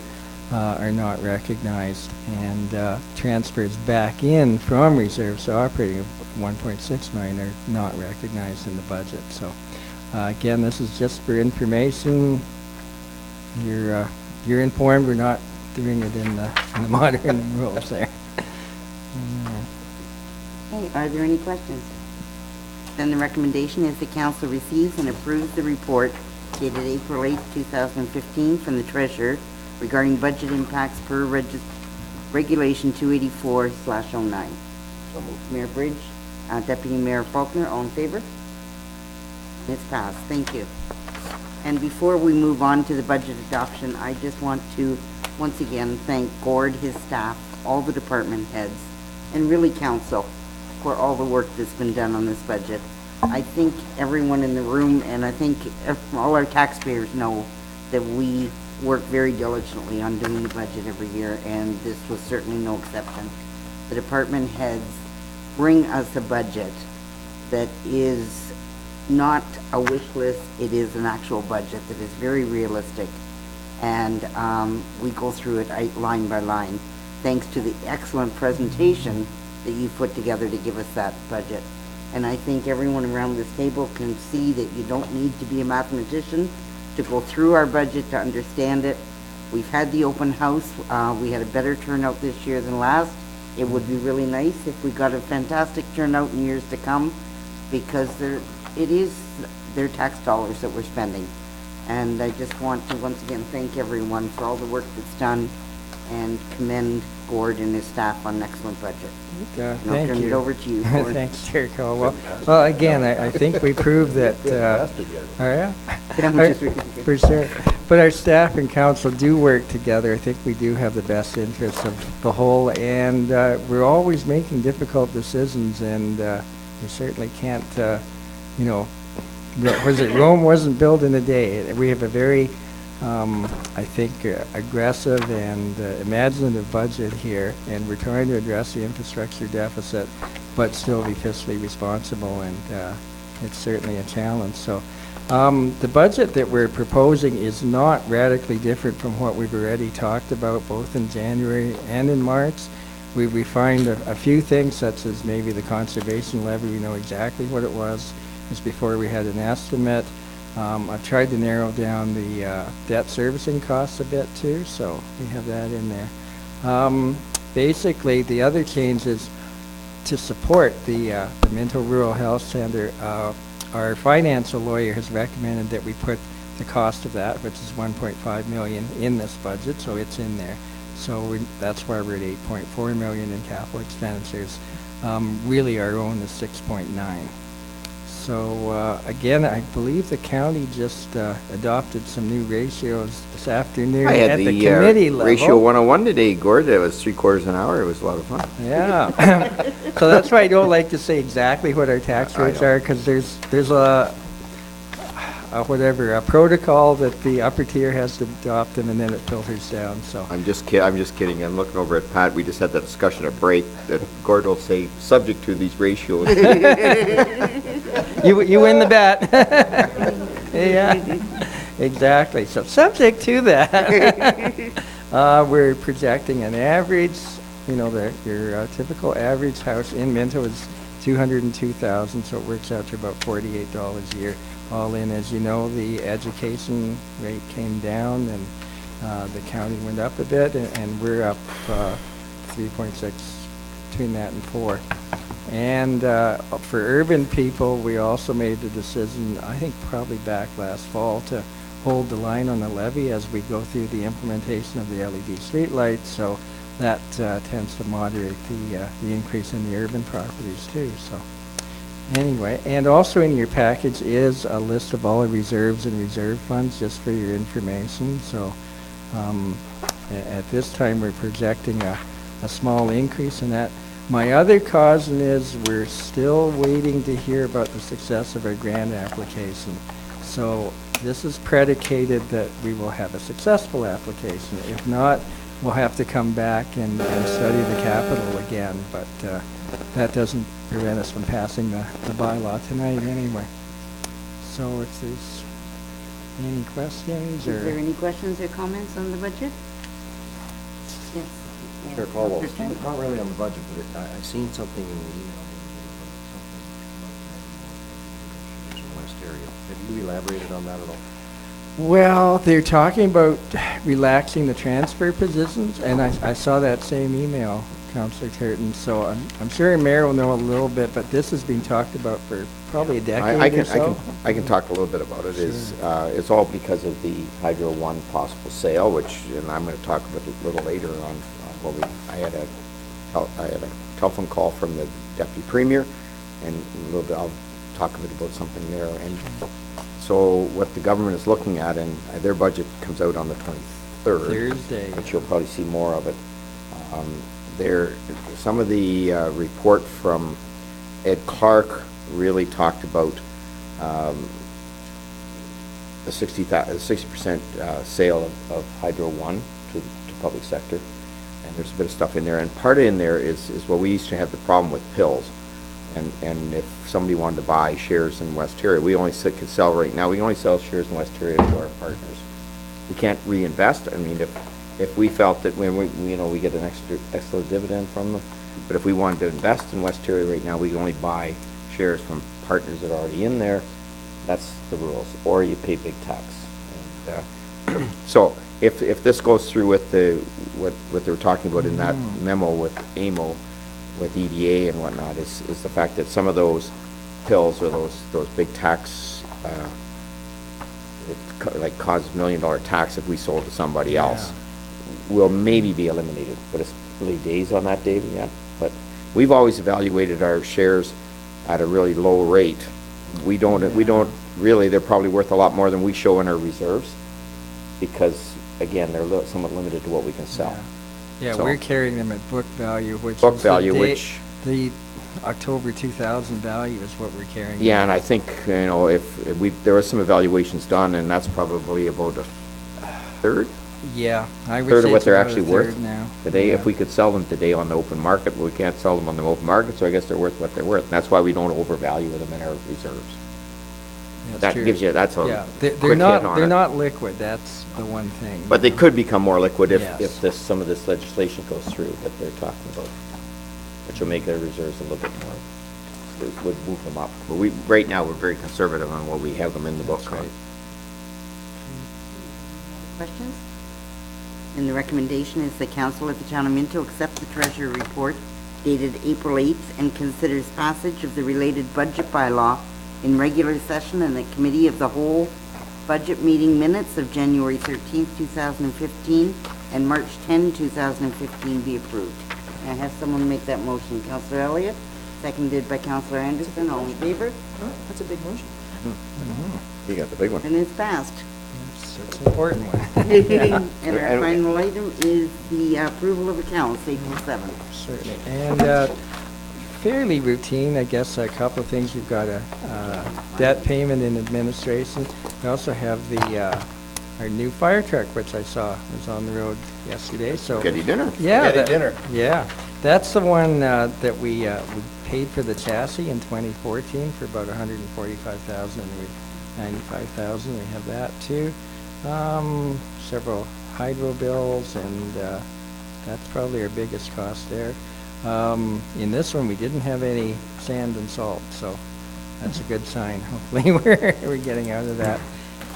are not recognized, and transfers back in from reserves to operating of $1.6 million are not recognized in the budget. So again, this is just for information. You're informed. We're not doing it in the modern rules there. Okay, are there any questions? Then the recommendation is the council receives and approves the report dated April 8, 2015 from the treasurer regarding budget impacts per regulation 284/09. So moved. Mayor Bridge, Deputy Mayor Faulkner, all in favor? It's passed. Thank you. And before we move on to the budget adoption, I just want to once again thank Gord, his staff, all the department heads, and really council for all the work that's been done on this budget. I think everyone in the room, and I think all our taxpayers know that we work very diligently on doing the budget every year, and this was certainly no exception. The department heads bring us a budget that is not a wish list, it is an actual budget that is very realistic, and we go through it line by line, thanks to the excellent presentation that you put together to give us that budget. And I think everyone around this table can see that you don't need to be a mathematician to go through our budget to understand it. We've had the open house. We had a better turnout this year than last. It would be really nice if we got a fantastic turnout in years to come, because it is their tax dollars that we're spending. And I just want to once again thank everyone for all the work that's done, and commend Gord and his staff on an excellent budget. Thank I'll turn you. it over to you, Gord. Thanks, Chair Caldwell. Well, again, I think we proved that, oh yeah? For sure. But our staff and council do work together. I think we do have the best interests of the whole, and we're always making difficult decisions, and we certainly can't, Rome wasn't built in a day. We have a very, I think, aggressive and imaginative budget here, and we're trying to address the infrastructure deficit, but still be fiscally responsible, and it's certainly a challenge. So the budget that we're proposing is not radically different from what we've already talked about, both in January and in March. We refined a few things, such as maybe the conservation levy. We know exactly what it was. Just before we had an estimate. I've tried to narrow down the debt servicing costs a bit too, so we have that in there. Basically, the other change is to support the Minto Rural Health Center. Our financial lawyer has recommended that we put the cost of that, which is $1.5 million, in this budget, so it's in there. So that's why we're at $8.4 million in capital expenditures. Really, our own is 6.9. So again, I believe the county just adopted some new ratios this afternoon I had at the committee level. ratio 101 today, Gord. It was 3/4 an hour. It was a lot of fun. Yeah. So that's why I don't like to say exactly what our tax rates are, because there's a protocol that the upper tier has to adopt, and then it filters down. So I'm just kidding. I'm looking over at Pat. We just had that discussion at break that Gord will say, subject to these ratios. You win the bet. Yeah, exactly. So subject to that, we're projecting an average, your typical average house in Minto is $202,000, so it works out to about $48 a year. All in, as you know, the education rate came down, and the county went up a bit, and we're up 3.6 between that and 4. And for urban people, we also made the decision, I think probably back last fall, to hold the line on the levy as we go through the implementation of the LED streetlights. So that tends to moderate the increase in the urban properties too. So anyway, and also in your package is a list of all the reserves and reserve funds, just for your information. So at this time, we're projecting a small increase in that. My other caution is we're still waiting to hear about the success of our grant application. So this is predicated that we will have a successful application. If not, we'll have to come back and study the capital again. But that doesn't prevent us from passing the bylaw tonight anyway. So if there's any questions, or... Is there any questions or comments on the budget? Yes. Chair Caldwell, Christian? not really on the budget, but I seen something in the email. In West area. Have you elaborated on that at all? Well, they're talking about relaxing the transfer positions, and I saw that same email, Councillor Turton, so I'm sure Mayor will know a little bit, but this has been talked about for probably a decade or so. I can talk a little bit about it. Sure. It's all because of the Hydro One possible sale, which, and I'm going to talk about a little later on. I had a telephone call from the Deputy Premier, and a little bit, I'll talk a bit about something there. And so what the government is looking at, and their budget comes out on the 23rd. Thursday. Which you'll probably see more of it. Some of the report from Ed Clark really talked about the 60% sale of Hydro One to public sector. And there's a bit of stuff in there, and part in there is well, we used to have the problem with pills, and if somebody wanted to buy shares in West Terry, we only could sell right now. We only sell shares in West Terry to our partners. We can't reinvest. I mean, if we felt that when we get an extra dividend from them, but if we wanted to invest in West Terry right now, we can only buy shares from partners that are already in there. That's the rules, or you pay big tax. And, so. If this goes through with what they were talking about in that memo with AMO, with EDA and whatnot, is the fact that some of those pills or those big tax, it causes $1 million tax if we sold to somebody else, will maybe be eliminated. But it's early days on that, David, yeah. But we've always evaluated our shares at a really low rate. We don't really, they're probably worth a lot more than we show in our reserves, because again, they're somewhat limited to what we can sell. Yeah, So, we're carrying them at book value, which book is value, the which The October 2000 value is what we're carrying. Yeah, and I think, if there were some evaluations done, and that's probably about a third Yeah, I would third say of what it's they're about a actually third worth now. today. Yeah. If we could sell them today on the open market, but we can't sell them on the open market, so I guess they're worth what they're worth. And that's why we don't overvalue them in our reserves. That's That true. gives you, that's a Yeah, quick they're hit not, on they're it. not liquid, that's the one thing. But they could become more liquid Yes. if some of this legislation goes through that they're talking about, which will make their reserves a little bit more, would move them up. But right now, we're very conservative on what we have them in the book on. Questions? And the recommendation is the council of the town of Minto accept the treasurer report dated April 8th and considers passage of the related budget bylaw in regular session and the committee of the whole budget meeting minutes of January 13th, 2015 and March 10, 2015 be approved. May I have someone make that motion? Councillor Elliott, seconded by Councillor Anderson. All in favor? That's a big motion. You got the big one. And it's passed. It's an important one. And our final item is the approval of accounts, April 7th. Certainly. And fairly routine, I guess, a couple of things. We've got a debt payment in administration. We also have our new fire truck, which I saw was on the road yesterday, so. Get you dinner. Yeah. Get dinner. Yeah. That's the one that we paid for the chassis in 2014 for about $145,000, and $95,000. We have that too. Several hydro bills, and that's probably our biggest cost there. In this one, we didn't have any sand and salt, so that's a good sign. Hopefully, we're getting out of that.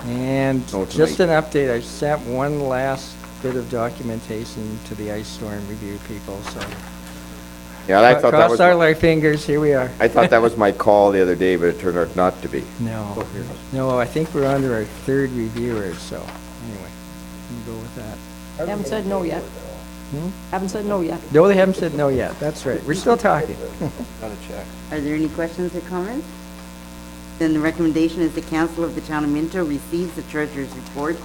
And Oh, just an update, I sent one last bit of documentation to the ice storm review people, so. Yeah, I thought that was, Crossed all our fingers, here we are. I thought that was my call the other day, but it turned out not to be. No, no, I think we're under our third reviewer, so anyway, we'll go with that. Haven't said no yet. Haven't said no yet. No, they haven't said no yet, that's right. We're still talking. Got a check. Are there any questions or comments? Then the recommendation is the council of the town of Minto receives the treasurer's report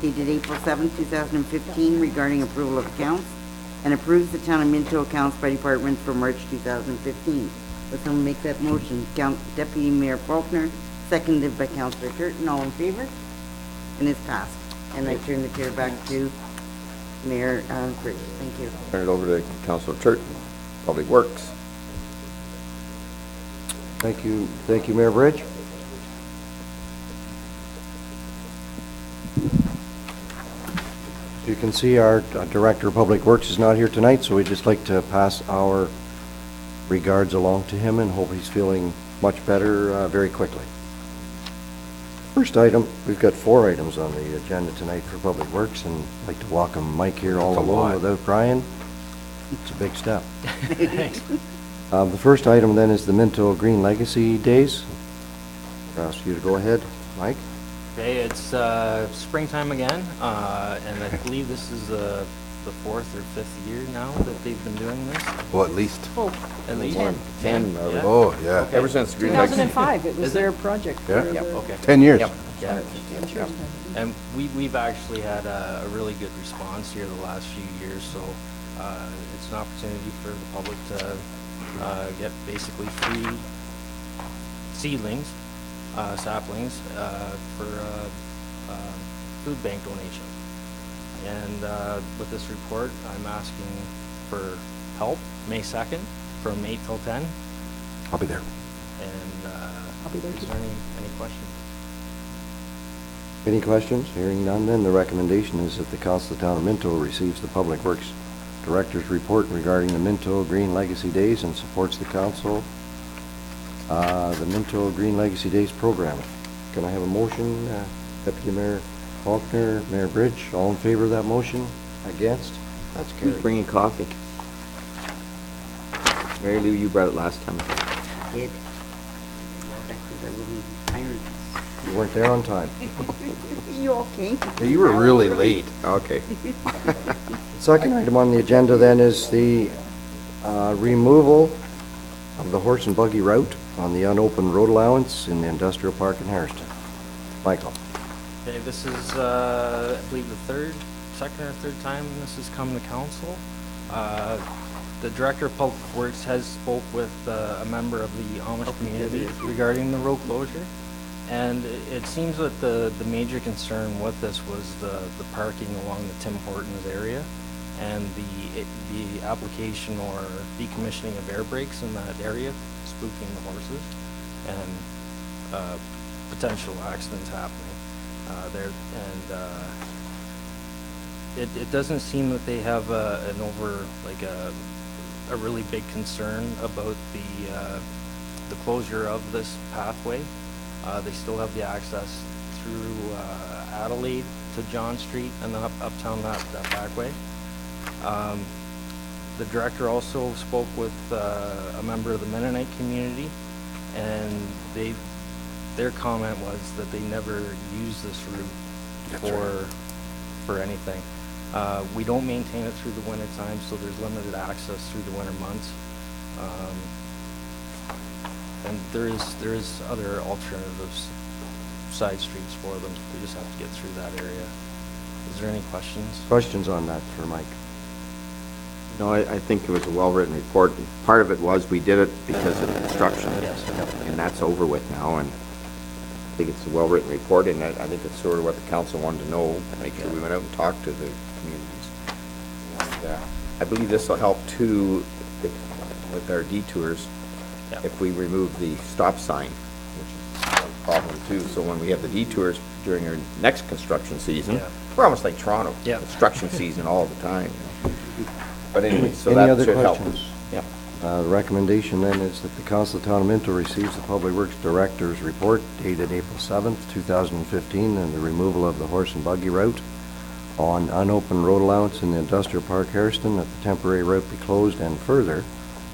dated April 7, 2015 regarding approval of accounts and approves the town of Minto accounts by department for March 2015. Will someone make that motion? Deputy Mayor Faulkner, seconded by Councillor Turton. All in favor? And it's passed. And I turn the chair back to Mayor Bridge. Thank you. Turn it over to Councilor Turton, Public Works. Thank you, Mayor Bridge. You can see our Director of Public Works is not here tonight, so we'd just like to pass our regards along to him and hope he's feeling much better very quickly. First item, we've got 4 items on the agenda tonight for Public Works, and I'd like to welcome Mike here all alone without Brian. It's a big step. The first item then is the Minto Green Legacy Days. I'll ask you to go ahead, Mike. Okay, it's springtime again, and I believe this is the 4th or 5th year now that they've been doing this. Well, at least. At least 10, Yeah. Oh, yeah. ever since Green Legacy. 2005, it was their project. Yeah. for Yep, the- Okay. 10 years. Yeah. And we've actually had a really good response here the last few years, so it's an opportunity for the public to get basically free seedlings, saplings for food bank donation. And with this report, I'm asking for help May 2nd from 8 till 10. I'll be there. And I'll be there is too. there any questions? Any questions? Hearing none, then the recommendation is that the council of the town of Minto receives the Public Works Director's report regarding the Minto Green Legacy Days and supports the council, the Minto Green Legacy Days program. Can I have a motion? Deputy Mayor Faulkner, Mayor Bridge, all in favor of that motion? Against? That's Who's carried. bringing coffee? Mary Lou, you brought it last time. Did. I wasn't tired. You weren't there on time. You okay? You were really late. Okay. Second item on the agenda then is the removal of the horse and buggy route on the unopened road allowance in the industrial park in Harrison. Michael. Okay, this is, I believe, the second or third time this has come to council. the Director of Public Works has spoke with a member of the Amish community regarding the road closure. And it seems that the major concern with this was the parking along the Tim Hortons area and the application or decommissioning of air brakes in that area, spooking the horses, and potential accidents happening there. And it doesn't seem that they have a really big concern about the closure of this pathway. They still have the access through Adelaide to John Street and then uptown that back way. The director also spoke with a member of the Mennonite community, and their comment was that they never use this route for anything. We don't maintain it through the winter time, so there's limited access through the winter months. And there is other alternatives, side streets for them. They just have to get through that area. Is there any questions? Questions on that for Mike? No, I think it was a well-written report. Part of it was we did it because of the construction. Yes. And that's over with now, and I think it's a well-written report, and I think it's sort of what the council wanted to know, make sure we went out and talked to the communities. And, I believe this will help too with our detours. Yeah. If we remove the stop sign, which is a problem too. So when we have the detours during our next construction season, Yeah. we're almost like Toronto. Yeah. Construction season all the time. But anyway, so Any that other should help. questions? Yeah. The recommendation then is that the Council of Town of Minto receives the Public Works Director's report dated April 7th, 2015, and the removal of the horse and buggy route on unopened road allowance in the Industrial Park Harrison, that the temporary route be closed, and further,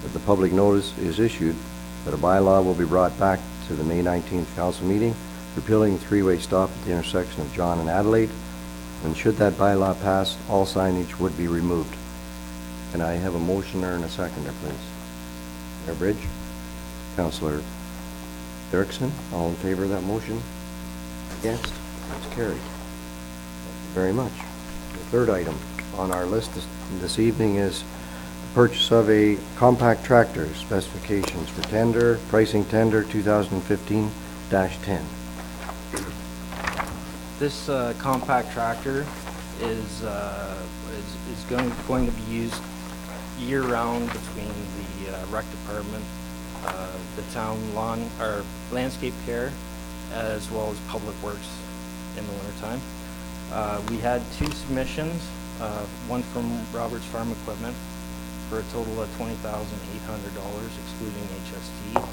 that the public notice is issued that a bylaw will be brought back to the May 19th council meeting, repealing the three-way stop at the intersection of John and Adelaide, and should that bylaw pass, all signage would be removed. Can I have a motioner and a seconder, please? Mayor Bridge? Councillor Dirksen, all in favor of that motion? Against? It's carried. Thank you very much. The third item on our list this evening is the purchase of a compact tractor, specifications for tender, pricing tender 2015-10. This compact tractor is going to be used year-round between the rec department, the town lawn or landscape care, as well as public works in the wintertime. We had two submissions, one from Roberts Farm Equipment for a total of $20,800 excluding HST,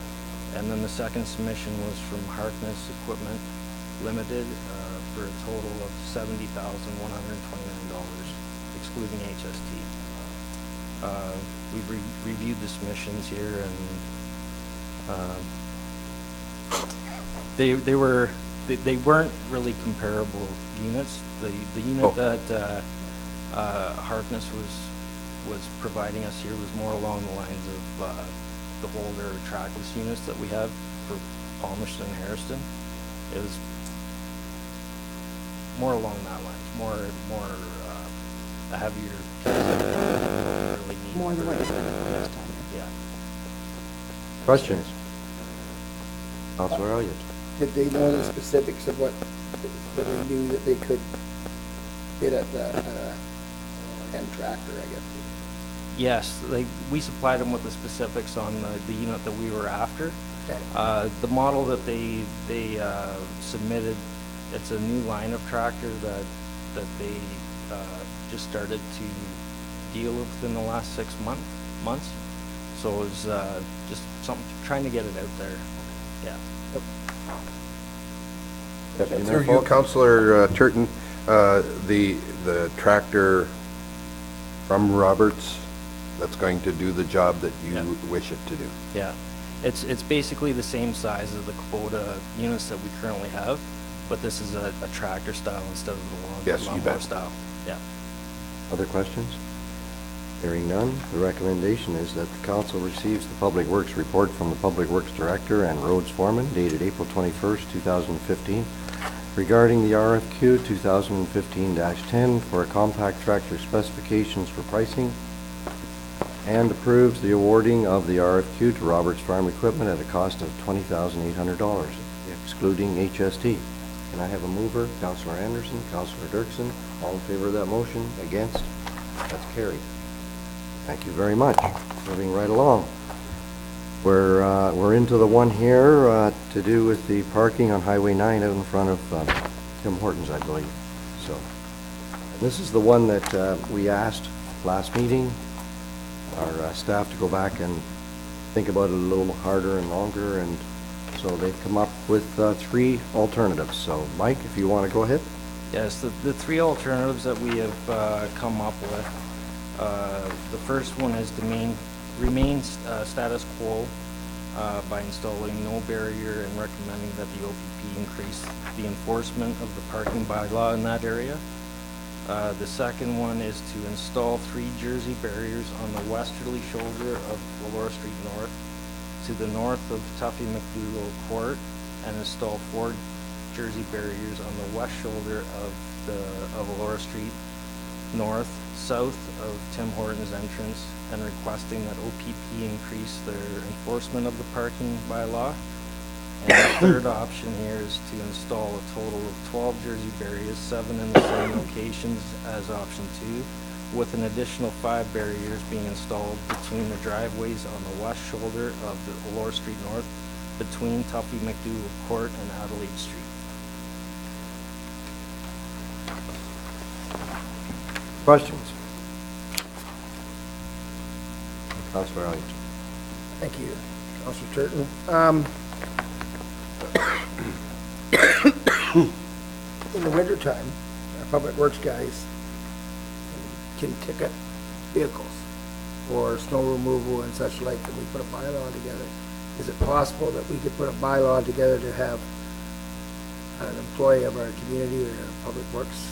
and then the second submission was from Harkness Equipment Limited for a total of $70,129 excluding HST. We've reviewed the submissions here, and they weren't really comparable units. The unit that Harkness was providing us here was more along the lines of the older trackless units that we have for Palmerston and Harrison. It was more along that line, more a heavier really need More than for- what you said last time. Yeah. Questions? Councillor Elliott? Did they know the specifics of what they knew that they could bid at the end tractor, I guess? Yes, we supplied them with the specifics on the unit that we were after. Okay. The model that they submitted, it's a new line of tractor that they just started to deal with in the last 6 months. So it was just something, trying to get it out there. Yeah. Through you, Councillor Turton, the tractor from Roberts, that's going to do the job that you Yeah. wish it to do. Yeah, it's basically the same size as the Kubota units that we currently have, but this is a tractor style instead of the Yes, you lawnmower bet. style. Yeah. Other questions? Hearing none, the recommendation is that the council receives the Public Works report from the Public Works Director and Roads Foreman dated April 21st, 2015, regarding the RFQ 2015-10 for a compact tractor specifications for pricing and approves the awarding of the RFQ to Roberts Farm Equipment at a cost of $20,800, excluding HST. Can I have a mover? Councillor Anderson, Councillor Dirksen. All in favor of that motion? Against? That's carried. Thank you very much. Moving right along. We're into the one here to do with the parking on Highway 9 out in front of Tim Hortons, I believe. So, this is the one that we asked last meeting our staff to go back and think about it a little harder and longer, and so they've come up with 3 alternatives. So, Mike, if you want to go ahead. Yes, the 3 alternatives that we have come up with. The first one is to remain status quo by installing no barrier and recommending that the OPP increase the enforcement of the parking bylaw in that area. The second one is to install 3 Jersey barriers on the westerly shoulder of Laura Street North to the north of Tuffy McDougall Court, and install 4 Jersey barriers on the west shoulder of Laura Street North, south of Tim Hortons entrance, and requesting that OPP increase their enforcement of the parking bylaw. And the third option here is to install a total of 12 Jersey barriers, 7 in the same locations as option 2, with an additional 5 barriers being installed between the driveways on the west shoulder of the Laura Street North, between Tuffy McDougall Court and Adelaide Street. Questions? Councillor Elliott. Thank you, Councillor Turton. In the wintertime, our public works guys can ticket vehicles for snow removal and such like, and we put a bylaw together. Is it possible that we could put a bylaw together to have an employee of our community or a public works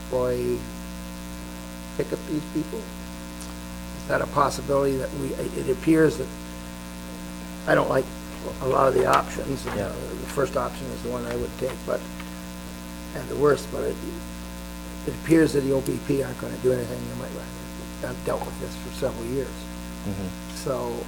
employee pick up these people? Is that a possibility that it appears that, I don't like a lot of the options. Yeah. The first option is the one I would take, and the worst, but it appears that the OPP aren't going to do anything. They might I've dealt with this for several years. Mm-hmm. So,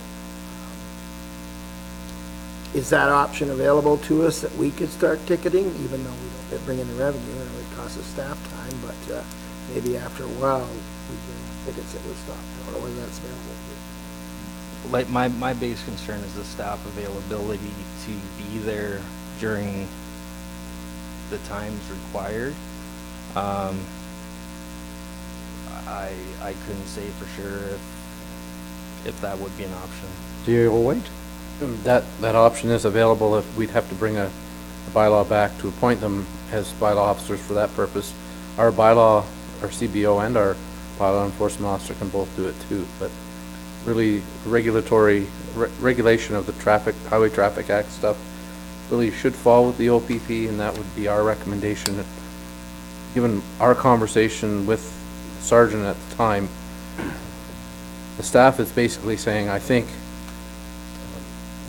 is that option available to us that we could start ticketing, even though we don't bring in the revenue and it would cost us staff time, but maybe after a while we can tickets that would stop. I don't know whether that's available. Like my biggest concern is the staff availability to be there during the times required. I couldn't say for sure if that would be an option. Do you wait? That option is available if we'd have to bring a bylaw back to appoint them as bylaw officers for that purpose. Our bylaw, our CBO and our bylaw enforcement officer can both do it too, but really regulation of the Highway Traffic Act stuff really should fall with the OPP, and that would be our recommendation. Given our conversation with Sergeant at the time, the staff is basically saying, I think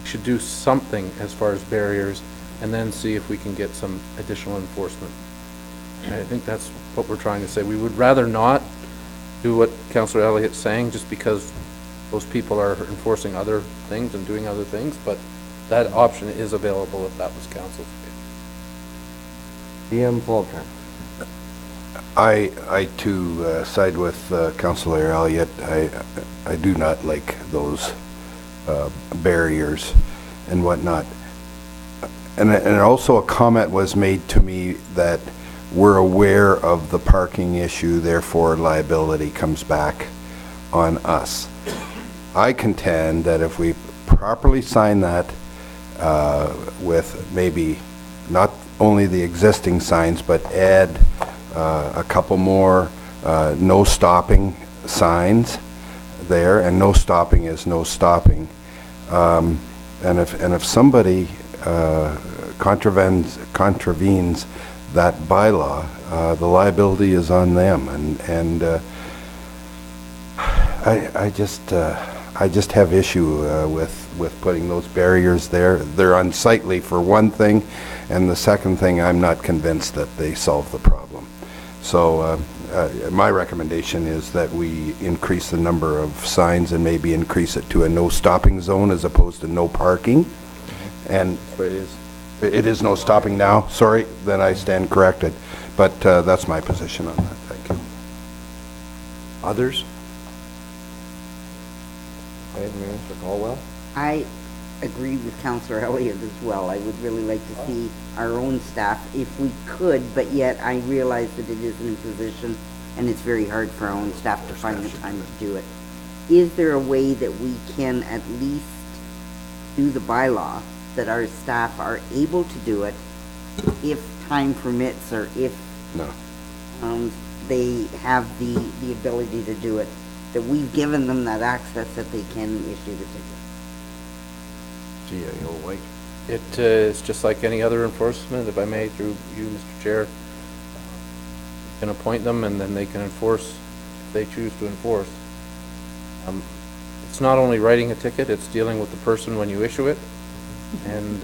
we should do something as far as barriers and then see if we can get some additional enforcement. And I think that's what we're trying to say. We would rather not do what Councillor Elliott's saying just because those people are enforcing other things and doing other things, but that option is available if that was council's opinion. DM Falkner. I too side with Councillor Elliott. I do not like those barriers and whatnot. And also a comment was made to me that we're aware of the parking issue, therefore liability comes back on us. I contend that if we properly sign that with maybe not only the existing signs, but add a couple more no stopping signs there, and no stopping is no stopping. And if somebody contravenes that bylaw, the liability is on them, and I just have issue with putting those barriers there. They're unsightly for one thing, and the second thing, I'm not convinced that they solve the problem. So my recommendation is that we increase the number of signs and maybe increase it to a no stopping zone as opposed to no parking. And That's what it is. it is no stopping now, sorry, then I stand corrected. But that's my position on that, thank you. Others? Okay, Mr. Caldwell? I agree with Councillor Elliott as well. I would really like to see our own staff if we could, but yet I realize that it isn't a position and it's very hard for our own staff to find the time to do it. Is there a way that we can at least do the bylaw that our staff are able to do it if time permits or if No. they have the ability to do it, that we've given them that access that they can issue the ticket? GAO White. It is just like any other enforcement, if I may, through you, Mr. Chair. You can appoint them, and then they can enforce if they choose to enforce. It's not only writing a ticket, it's dealing with the person when you issue it, and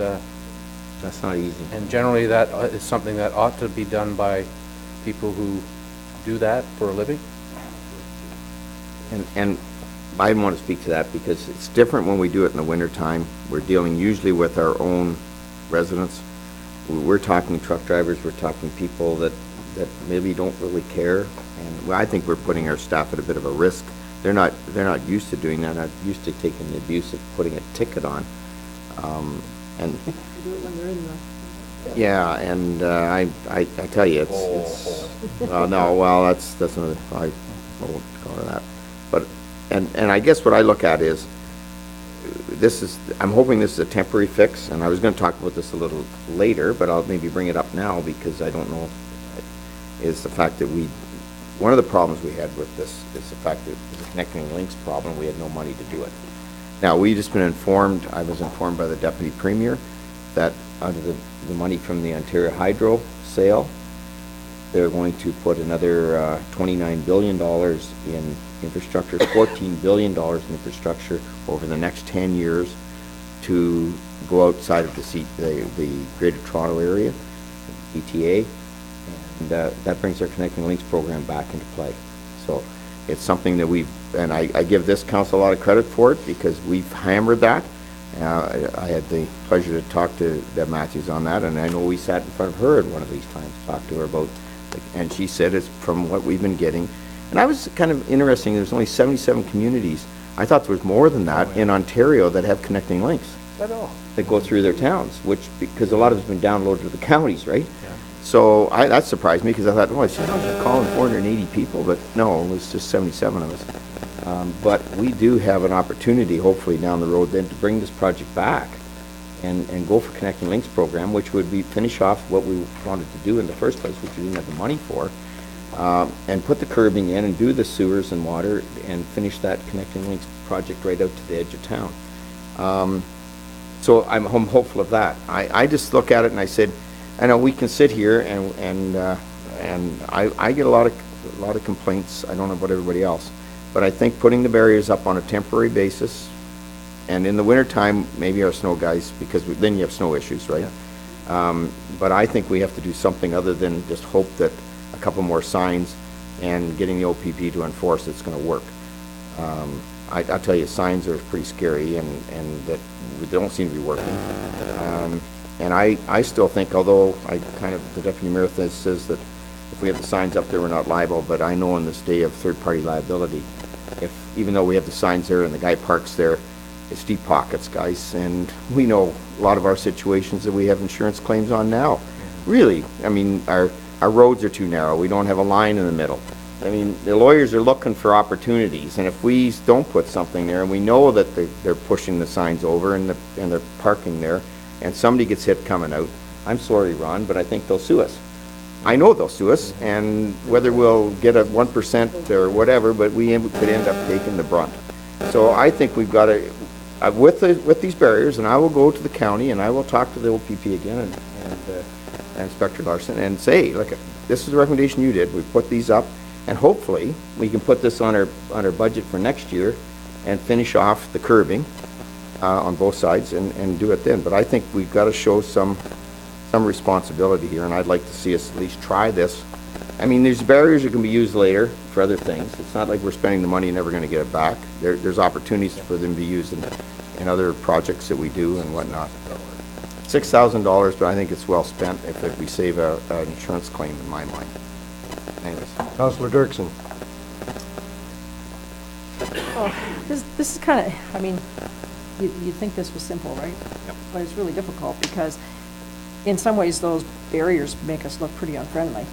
That's not easy. and generally that is something that ought to be done by people who do that for a living. And I want to speak to that because it's different when we do it in the wintertime. We're dealing usually with our own residents. We're talking truck drivers, we're talking people that maybe don't really care. And I think we're putting our staff at a bit of a risk. They're not used to doing that, not used to taking the abuse of putting a ticket on. And Do it when they're in the. yeah, and I tell you, it's no, well, that's another, I won't go to that. But, and I guess what I look at is, I'm hoping this is a temporary fix, and I was gonna talk about this a little later, but I'll maybe bring it up now, because I don't know, is the fact that one of the problems we had with this is the fact that the connecting links problem, we had no money to do it. Now, we just been informed, I was informed by the Deputy Premier, that out of the money from the Ontario Hydro sale, they're going to put another $29 billion in infrastructure, $14 billion in infrastructure over the next 10 years to go outside of the Greater Toronto Area, ETA, and that brings our Connecting Links program back into play. So it's something that and I give this council a lot of credit for it because we've hammered that. I had the pleasure to talk to Deb Matthews on that, and I know we sat in front of her at one of these times, talked to her about, and she said it's from what we've been getting. And I was kind of interesting, there's only 77 communities. I thought there was more than that in Ontario that have connecting links that go through their towns, because a lot of it's been downloaded to the counties, right? Yeah. So that surprised me, because I thought, oh, she's calling 480 people, but no, it was just 77 of us. But we do have an opportunity, hopefully down the road, then to bring this project back and go for Connecting Links program, which would be finish off what we wanted to do in the first place, which we didn't have the money for, and put the curbing in and do the sewers and water and finish that Connecting Links project right out to the edge of town. So I'm hopeful of that. I just look at it and I said, I know we can sit here and I get a lot of complaints. I don't know about everybody else, but I think putting the barriers up on a temporary basis, and in the wintertime, maybe our snow guys, because then you have snow issues, right? Yeah. But I think we have to do something other than just hope that a couple more signs and getting the OPP to enforce it's going to work. I'll tell you, signs are pretty scary, and that they don't seem to be working. And I still think, although the Deputy Mayor says that if we have the signs up there, we're not liable, but I know in this day of third-party liability, even though we have the signs there and the guy parks there, it's deep pockets, guys, and we know a lot of our situations that we have insurance claims on now. Really, I mean, our roads are too narrow. We don't have a line in the middle. I mean, the lawyers are looking for opportunities, and if we don't put something there, and we know that they're pushing the signs over and they're parking there, and somebody gets hit coming out, I'm sorry, Ron, but I think they'll sue us. I know they'll sue us, and whether we'll get a 1% or whatever, but we could end up taking the brunt. So I think we've got to, with these barriers, and I will go to the county and I will talk to the OPP again and Inspector Larson and say, look, this is the recommendation you did. We put these up, and hopefully we can put this on our budget for next year and finish off the curbing on both sides and do it then. But I think we've got to show some responsibility here, and I'd like to see us at least try this I mean, there's barriers that can be used later for other things. It's not like we're spending the money and never gonna get it back. There's opportunities for them to be used in other projects that we do and whatnot. $6,000, but I think it's well spent if we save an insurance claim in my mind. Anyways. Councillor Dirksen. This is kind of, I mean, you'd think this was simple, right? Yep. But it's really difficult because in some ways those barriers make us look pretty unfriendly.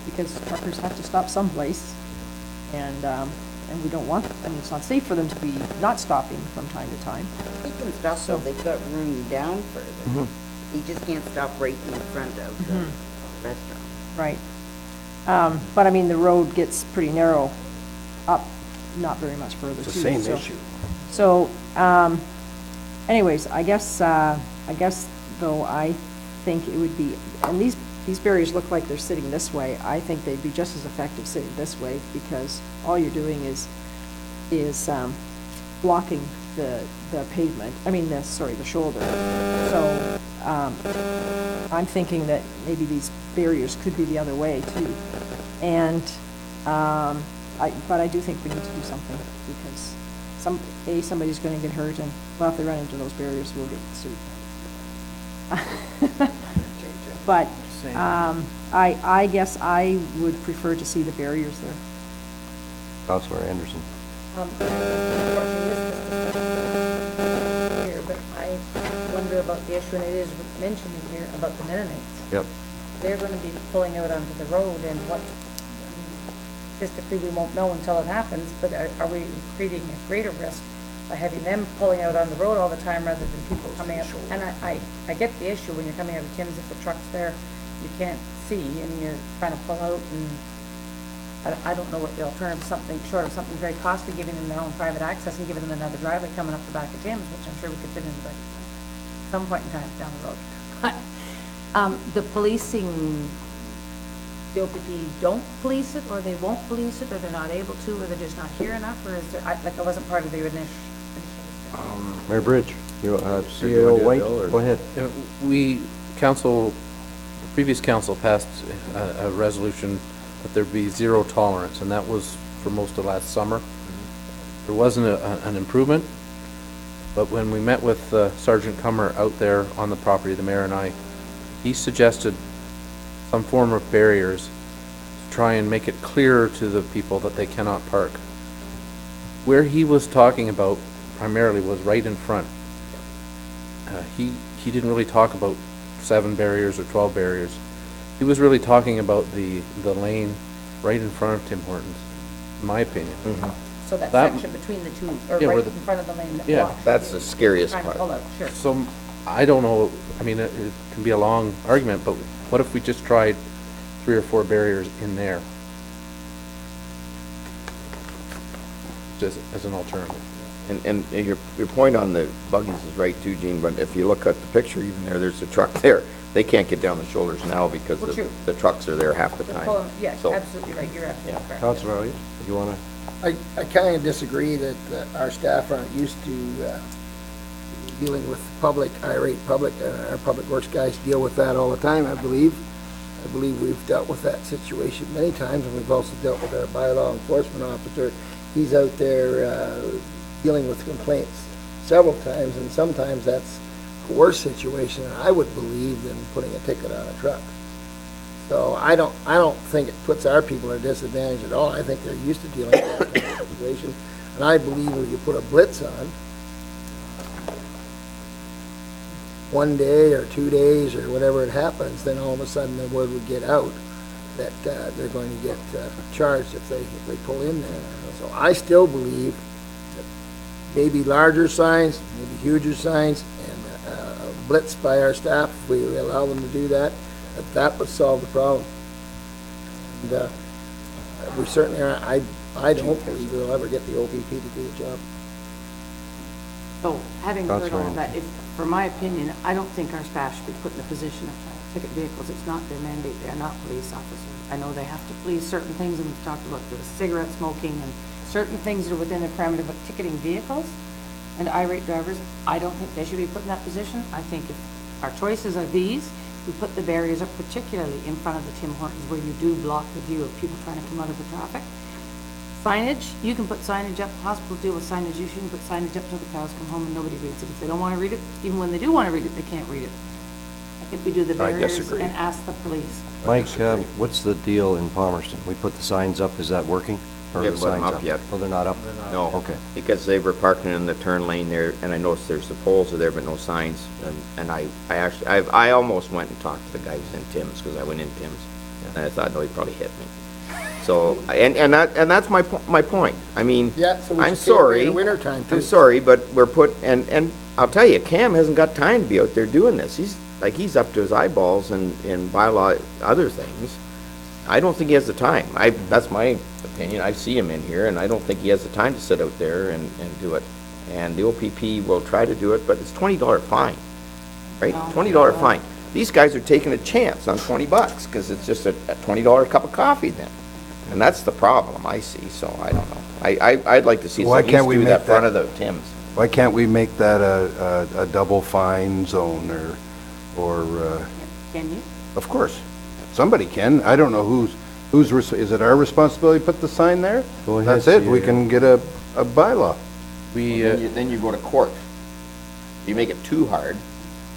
Because truckers have to stop someplace and we don't want, I mean, it's not safe for them to be not stopping from time to time. He can stop, so they've got room down further. He just can't stop right in front of the restaurant. Right. But I mean, the road gets pretty narrow up, not very much further too. It's the same so- issue. So, anyways, I guess though, I think it would be, and these barriers look like they're sitting this way. I think they'd be just as effective sitting this way because all you're doing is blocking the pavement, the shoulder. So, I'm thinking that maybe these barriers could be the other way too. And, but I do think we need to do something because somebody's gonna get hurt and, well, if they run into those barriers, we'll get sued. But, I guess I would prefer to see the barriers there. Councillor Anderson. Here, but I wonder about the issue, and it is mentioned in here about the Mennonites. Yep. They're going to be pulling out onto the road, and what, statistically, we won't know until it happens, but are we creating a greater risk by having them pulling out on the road all the time rather than people coming up? And I get the issue when you're coming out of Tim's, if the truck's there, you can't see, and you're trying to pull out, and I don't know what the alternative, something short of something very costly, giving them their own private access and giving them another driveway coming up the back of Tim's, which I'm sure we could fit into some point in time down the road. But the policing, the OPP don't police it, or they won't police it, or they're not able to, or they're just not here enough, or is there, I wasn't part of the initial. Mayor Bridge, CEO White, go ahead. Previous council passed a resolution that there be zero tolerance, and that was for most of last summer. There wasn't an improvement, but when we met with Sergeant Cummer out there on the property, the mayor and I, he suggested some form of barriers to try and make it clearer to the people that they cannot park. Where he was talking about primarily was right in front. He didn't really talk about 7 barriers or 12 barriers. He was really talking about the lane right in front of Tim Hortons, in my opinion. So that section between the two, or yeah, right in front of the lane that blocks. That's the scariest Trying to part. pull out, sure. So, I don't know, I mean, it can be a long argument, but what if we just tried 3 or 4 barriers in there? Just as an alternative. And your point on the buggies is right too, Gene, but if you look at the picture, even there's a truck there. They can't get down the shoulders now because Well, true. the trucks are there half the They're time. pulling- Yeah, So- absolutely right, you're absolutely correct. Councillor Elliott, you want to? I kind of disagree that our staff aren't used to dealing with public, irate public. Our public works guys deal with that all the time, I believe. I believe we've dealt with that situation many times, and we've also dealt with our bylaw enforcement officer. He's out there dealing with complaints several times, and sometimes that's a worse situation, I would believe, than putting a ticket on a truck. So I don't think it puts our people at a disadvantage at all. I think they're used to dealing with that kind of situation. And I believe if you put a blitz on, 1 day or 2 days or whatever it happens, then all of a sudden the word would get out that they're going to get charged if they pull in there. So I still believe that maybe larger signs, maybe huger signs, and a blitz by our staff, if we allow them to do that, that would solve the problem. And we certainly are, I don't believe we'll ever get the OPP to do the job. So, having That's heard all right. that, for my opinion, I don't think our staff should be put in the position of trying to ticket vehicles. It's not their mandate. They're not police officers. I know they have to police certain things, and we've talked about the cigarette smoking and certain things that are within the parameter, but ticketing vehicles and irate drivers, I don't think they should be put in that position. I think if our choices are these, we put the barriers up, particularly in front of the Tim Hortons where you do block the view of people trying to come out of the traffic. Signage, you can put signage up, hospitals deal with signage, you can put signage up till the cows come home and nobody reads it. If they don't want to read it, even when they do want to read it, they can't read it. I think we do the I barriers disagree. and ask the police. Mike, what's the deal in Palmerston? We put the signs up, is that working? Or We are haven't the put 'em signs up yet. Oh, they're not up? No. Okay. Because they were parking in the turn lane there, and I noticed there's the poles are there, but no signs. And I actually, I almost went and talked to the guys in Tim's, because I went in Tim's, and I thought, no, he probably hit me. So, and that's my point. I mean, Yeah, so we I'm should carry it in sorry. the wintertime, too. I'm sorry, but we're and I'll tell you, Cam hasn't got time to be out there doing this. He's up to his eyeballs in bylaw, other things. I don't think he has the time. That's my opinion. I see him in here, and I don't think he has the time to sit out there and do it. And the OPP will try to do it, but it's $20 fine, right? $20 fine. These guys are taking a chance on $20, because it's just a $20 cup of coffee then. And that's the problem I see, so I don't know. I'd like to see Why some can't we do make that front that- of the Tim's. Why can't we make that a double fine zone or, Can you? of course, somebody can. I don't know is it our responsibility to put the sign there? Go ahead, That's it, we CEO. can get a bylaw. We, Then you go to court. If you make it too hard,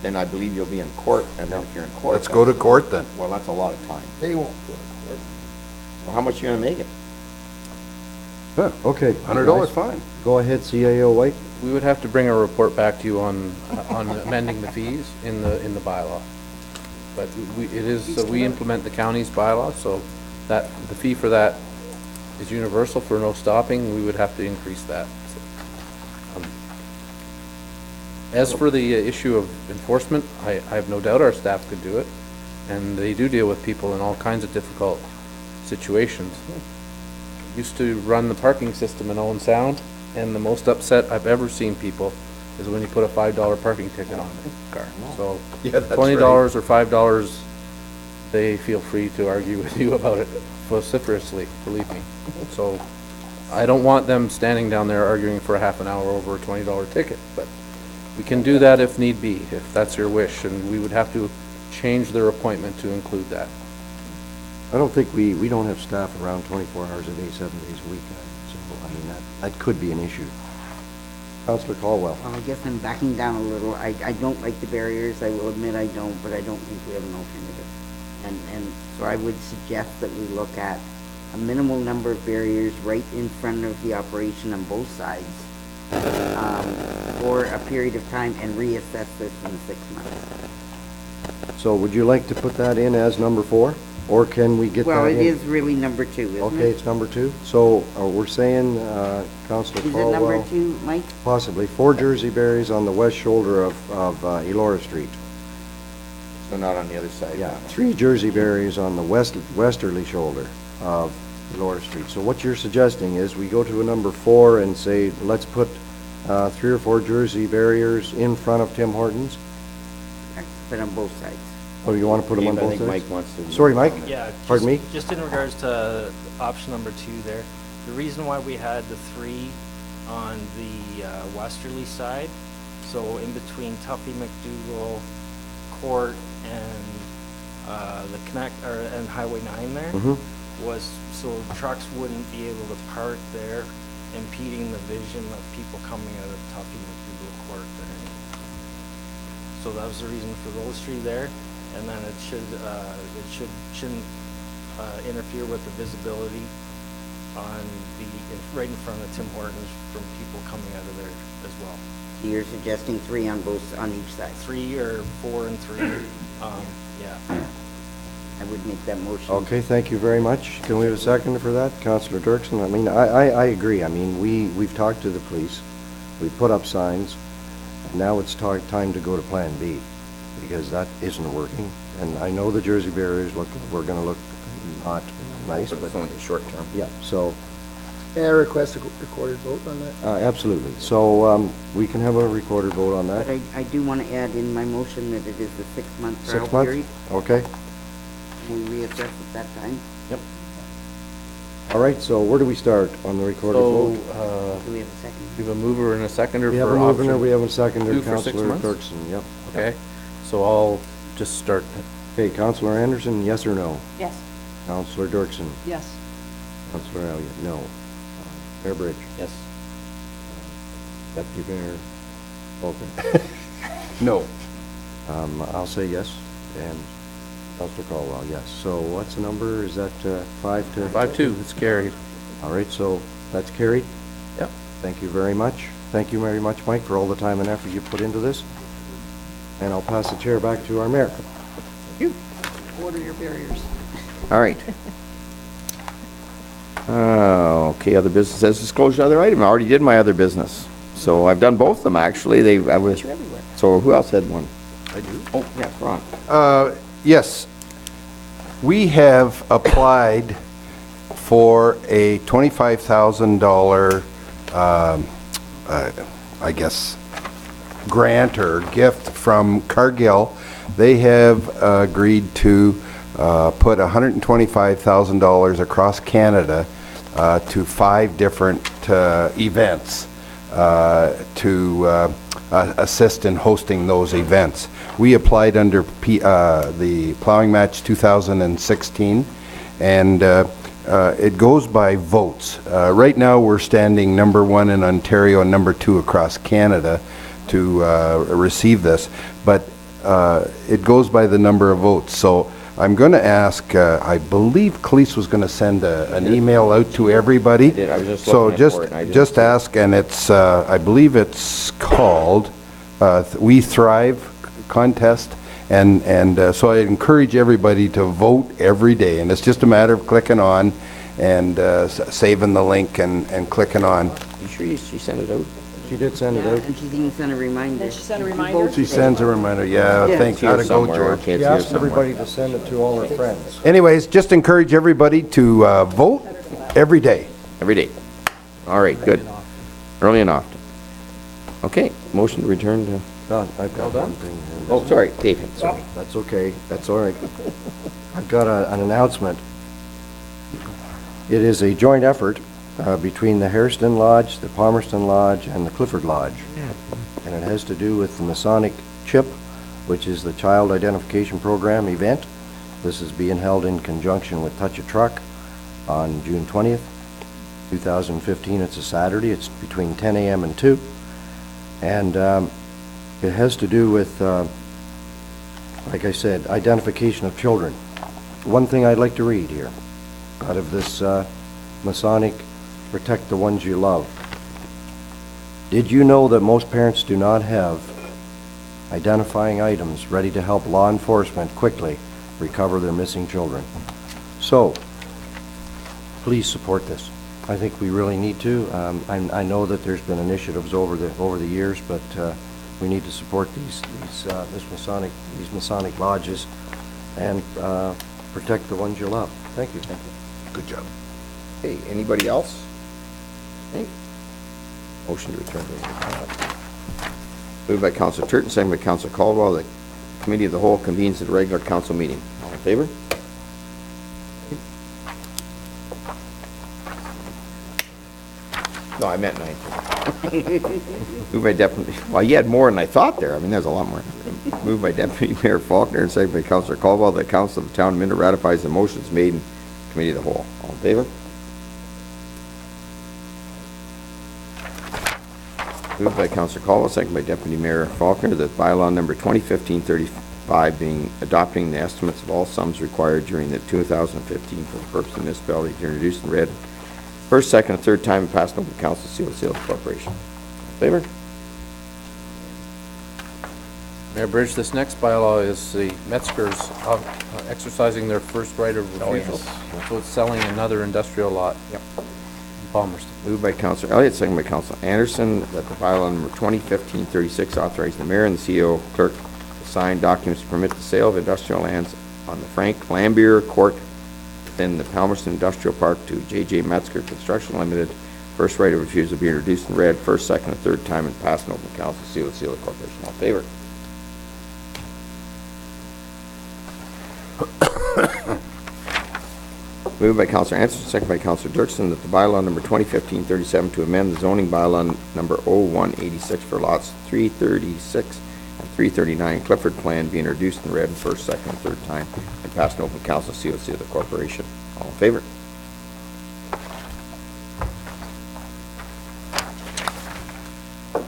then I believe you'll be in court, and then if you're in court. Let's go to court then. Well, that's a lot of time. They won't go to court. Well, how much you gonna make it? Huh, Okay. $100 fine. Go ahead, CAO White. we would have to bring a report back to you on amending the fees in the bylaw. But we implement the county's bylaw, so that, the fee for that is universal for no stopping, we would have to increase that. As for the issue of enforcement, I have no doubt our staff could do it, and they do deal with people in all kinds of difficult situations. Used to run the parking system in Owen Sound, and the most upset I've ever seen people is when you put a $5 parking ticket on their car. So Yeah, that's $20 or $5, they feel free to argue with you about it vociferously, believe me. So I don't want them standing down there arguing for a half an hour over a $20 ticket, but we can do that if need be, if that's your wish, and we would have to change their appointment to include that. I don't think we don't have staff around 24 hours a day, 7 days a week. So, I mean, that could be an issue. Councillor Caldwell. Well, I guess I'm backing down a little. I don't like the barriers, I will admit I don't, but I don't think we have an alternative. And so I would suggest that we look at a minimal number of barriers right in front of the operation on both sides for a period of time and reassess this in 6 months. So would you like to put that in as number 4? Or can we get that in? Well, it is really number 2, isn't it? Okay, it's number 2. So we're saying, Councillor Is it Caldwell. number 2, Mike? Possibly 4 Jersey berries on the west shoulder of Elora Street. So not on the other side. Yeah, 3 Jersey berries on the westerly shoulder of Elora Street. So what you're suggesting is we go to a number 4 and say, let's put 3 or 4 Jersey barriers in front of Tim Hortons? But on both sides. Oh, you want to put them on I both think sides? Mike wants to. Sorry, Mike? Yeah. Pardon me? Just in regards to option number 2 there, the reason why we had the 3 on the westerly side, so in between Tuffy McDougal Court and the and Highway 9 there, was so trucks wouldn't be able to park there, impeding the vision of people coming out of Tuffy McDougal Court there. So that was the reason for those 3 there. And then it shouldn't interfere with the visibility on right in front of Tim Hortons from people coming out of there as well. So you're suggesting 3 on each side? 3 or 4 and 3, yeah. I would make that motion. Okay, thank you very much. Can we have a second for that? Councillor Dirksen, I mean, I agree. I mean, we've talked to the police, we've put up signs, and now it's time to go to Plan B, because that isn't working. And I know the Jersey barriers we're gonna look not nice, But but, it's only the short term. yeah, so, May I request a recorded vote on that? absolutely. So, we can have a recorded vote on But that. I do want to add in my motion that it is a 6-month 6 trial months? period. Okay. We reassess at that time. All right, so where do we start on the recorded So, vote? Do we have a second? we have a mover and a seconder We have a for mover, option we have a seconder, 2 for 6 Councillor months? Dirksen, yep. Okay, so I'll just start Okay, Counselor Anderson, yes or no? Yes. Counselor Dirksen? Yes. Counselor Elliott, no. Mayor Bridge? Yes. Deputy Mayor Falconer? No. I'll say yes, and Counselor Caldwell, yes. So what's the number? Is that 5 to? 5-2, it's carried. All right, so that's carried. Yep. Thank you very much. Thank you very much, Mike, for all the time and effort you put into this. And I'll pass the chair back to our mayor. Order your barriers. All right. Okay, other business, as disclosure, other item. I already did my other business. So I've done both of them, actually. I was, You're everywhere. so who else had one? I do. Oh, yeah, Ron. Yes, we have applied for a $25,000, I guess, grant or gift from Cargill. They have agreed to put $125,000 across Canada to 5 different events to assist in hosting those events. We applied under the Plowing Match 2016, and it goes by votes. Right now, we're standing number 1 in Ontario and number 2 across Canada to receive this, but it goes by the number of votes. So I'm going to ask, I believe Cleese was going to send an email out to everybody. I did. I was just So looking for it, and I didn't just see it. ask, and it's, I believe it's called We Thrive Contest, and so I encourage everybody to vote every day, and it's just a matter of clicking on and saving the link and clicking on. You sure she sent it out? She did send it Yeah, out. and she even sent a reminder. Did she send a If you reminder? vote She today- sends a reminder, yeah, Yeah. thanks, Here how'd it go, somewhere. George? Can't She see it asked somewhere. everybody to send it to all her friends. Anyways, just encourage everybody to vote every day. Every day. All right, good. Early and often. Okay, motion to return to, Don, I've got one thing. oh, sorry, David, sorry. That's okay, that's all right. I've got an announcement. It is a joint effort between the Hairston Lodge, the Palmerston Lodge, and the Clifford Lodge. And it has to do with the Masonic Chip, which is the Child Identification Program event. This is being held in conjunction with Touch a Truck on June 20th, 2015. It's a Saturday. It's between 10 a.m. and 2. And it has to do with, like I said, identification of children. One thing I'd like to read here out of this Masonic Protect the Ones You Love. Did you know that most parents do not have identifying items ready to help law enforcement quickly recover their missing children? So, please support this. I think we really need to. I know that there's been initiatives over the years, but we need to support these Masonic lodges and protect the ones you love. Thank you. Good job. Okay, anybody else? Okay. Motion to return to moved by Councilor Turton, second by Councilor Caldwell. The Committee of the Whole convenes at a regular council meeting. All in favor? No, I meant 19. Moved by Deputy, well, you had more than I thought there. I mean, there's a lot more. Moved by Deputy Mayor Faulkner and second by Councilor Caldwell. The Council of the Town of Minden ratifies the motions made in Committee of the Whole. All in favor? Moved by Councilor Caldwell, second by Deputy Mayor Faulkner, that bylaw number 2015-35 being adopting the estimates of all sums required during the 2015 for the purpose of municipality to introduce and read first, second, and third time and passed over to council seal of the corporation. Favor? Mayor Bridge, this next bylaw is the Metzgers exercising their first right of refusal. So it's selling another industrial lot. Yep. In Palmerston. Moved by Councilor Elliott, second by Councilor Anderson, that the bylaw number 2015-36 authorizing the mayor and the CEO clerk to sign documents to permit the sale of industrial lands on the Frank Lambier Court within the Palmerston Industrial Park to J.J. Metzger Construction Limited. First right of refusal be introduced and read first, second, and third time and passed in open council seal of the corporation. All in favor? Moved by Councilor Anderson, second by Councilor Dirksen, that the bylaw number 2015-37 to amend the zoning bylaw number 0186 for lots 336 and 339 Clifford Plan be introduced and read in first, second, and third time, and passed in open council COC of the corporation. All in favor?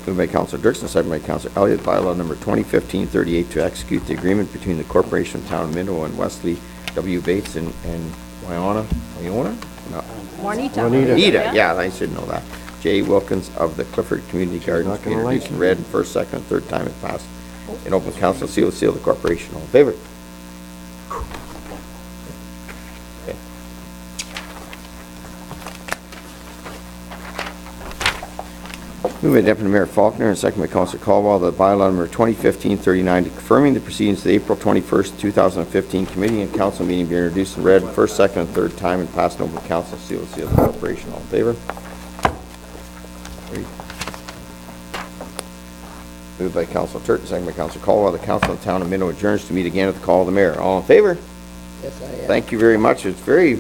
Moved by Councilor Dirksen, second by Councilor Elliott, bylaw number 2015-38 to execute the agreement between the Corporation of Town of Minto and Wesley W. Bates and Wyona? No. Juanita. Anita, yeah, I should know that. J. Wilkins of the Clifford Community Gardens not be gonna like introduced and you. read in first, second, and third time and passed in open council COC of the corporation. All in favor? Okay. Moved by Deputy Mayor Faulkner and second by Councilor Caldwell, the bylaw number 2015-39 confirming the proceedings of the April 21st, 2015 committee and council meeting be introduced and read first, second, and third time and passed in open council COC of the corporation. All in favor? Carried. Moved by Councilor Turton, second by Councilor Caldwell, the council of the town of Minto adjourns to meet again at the call of the mayor. All in favor? Yes, I am. Thank you very much. It's very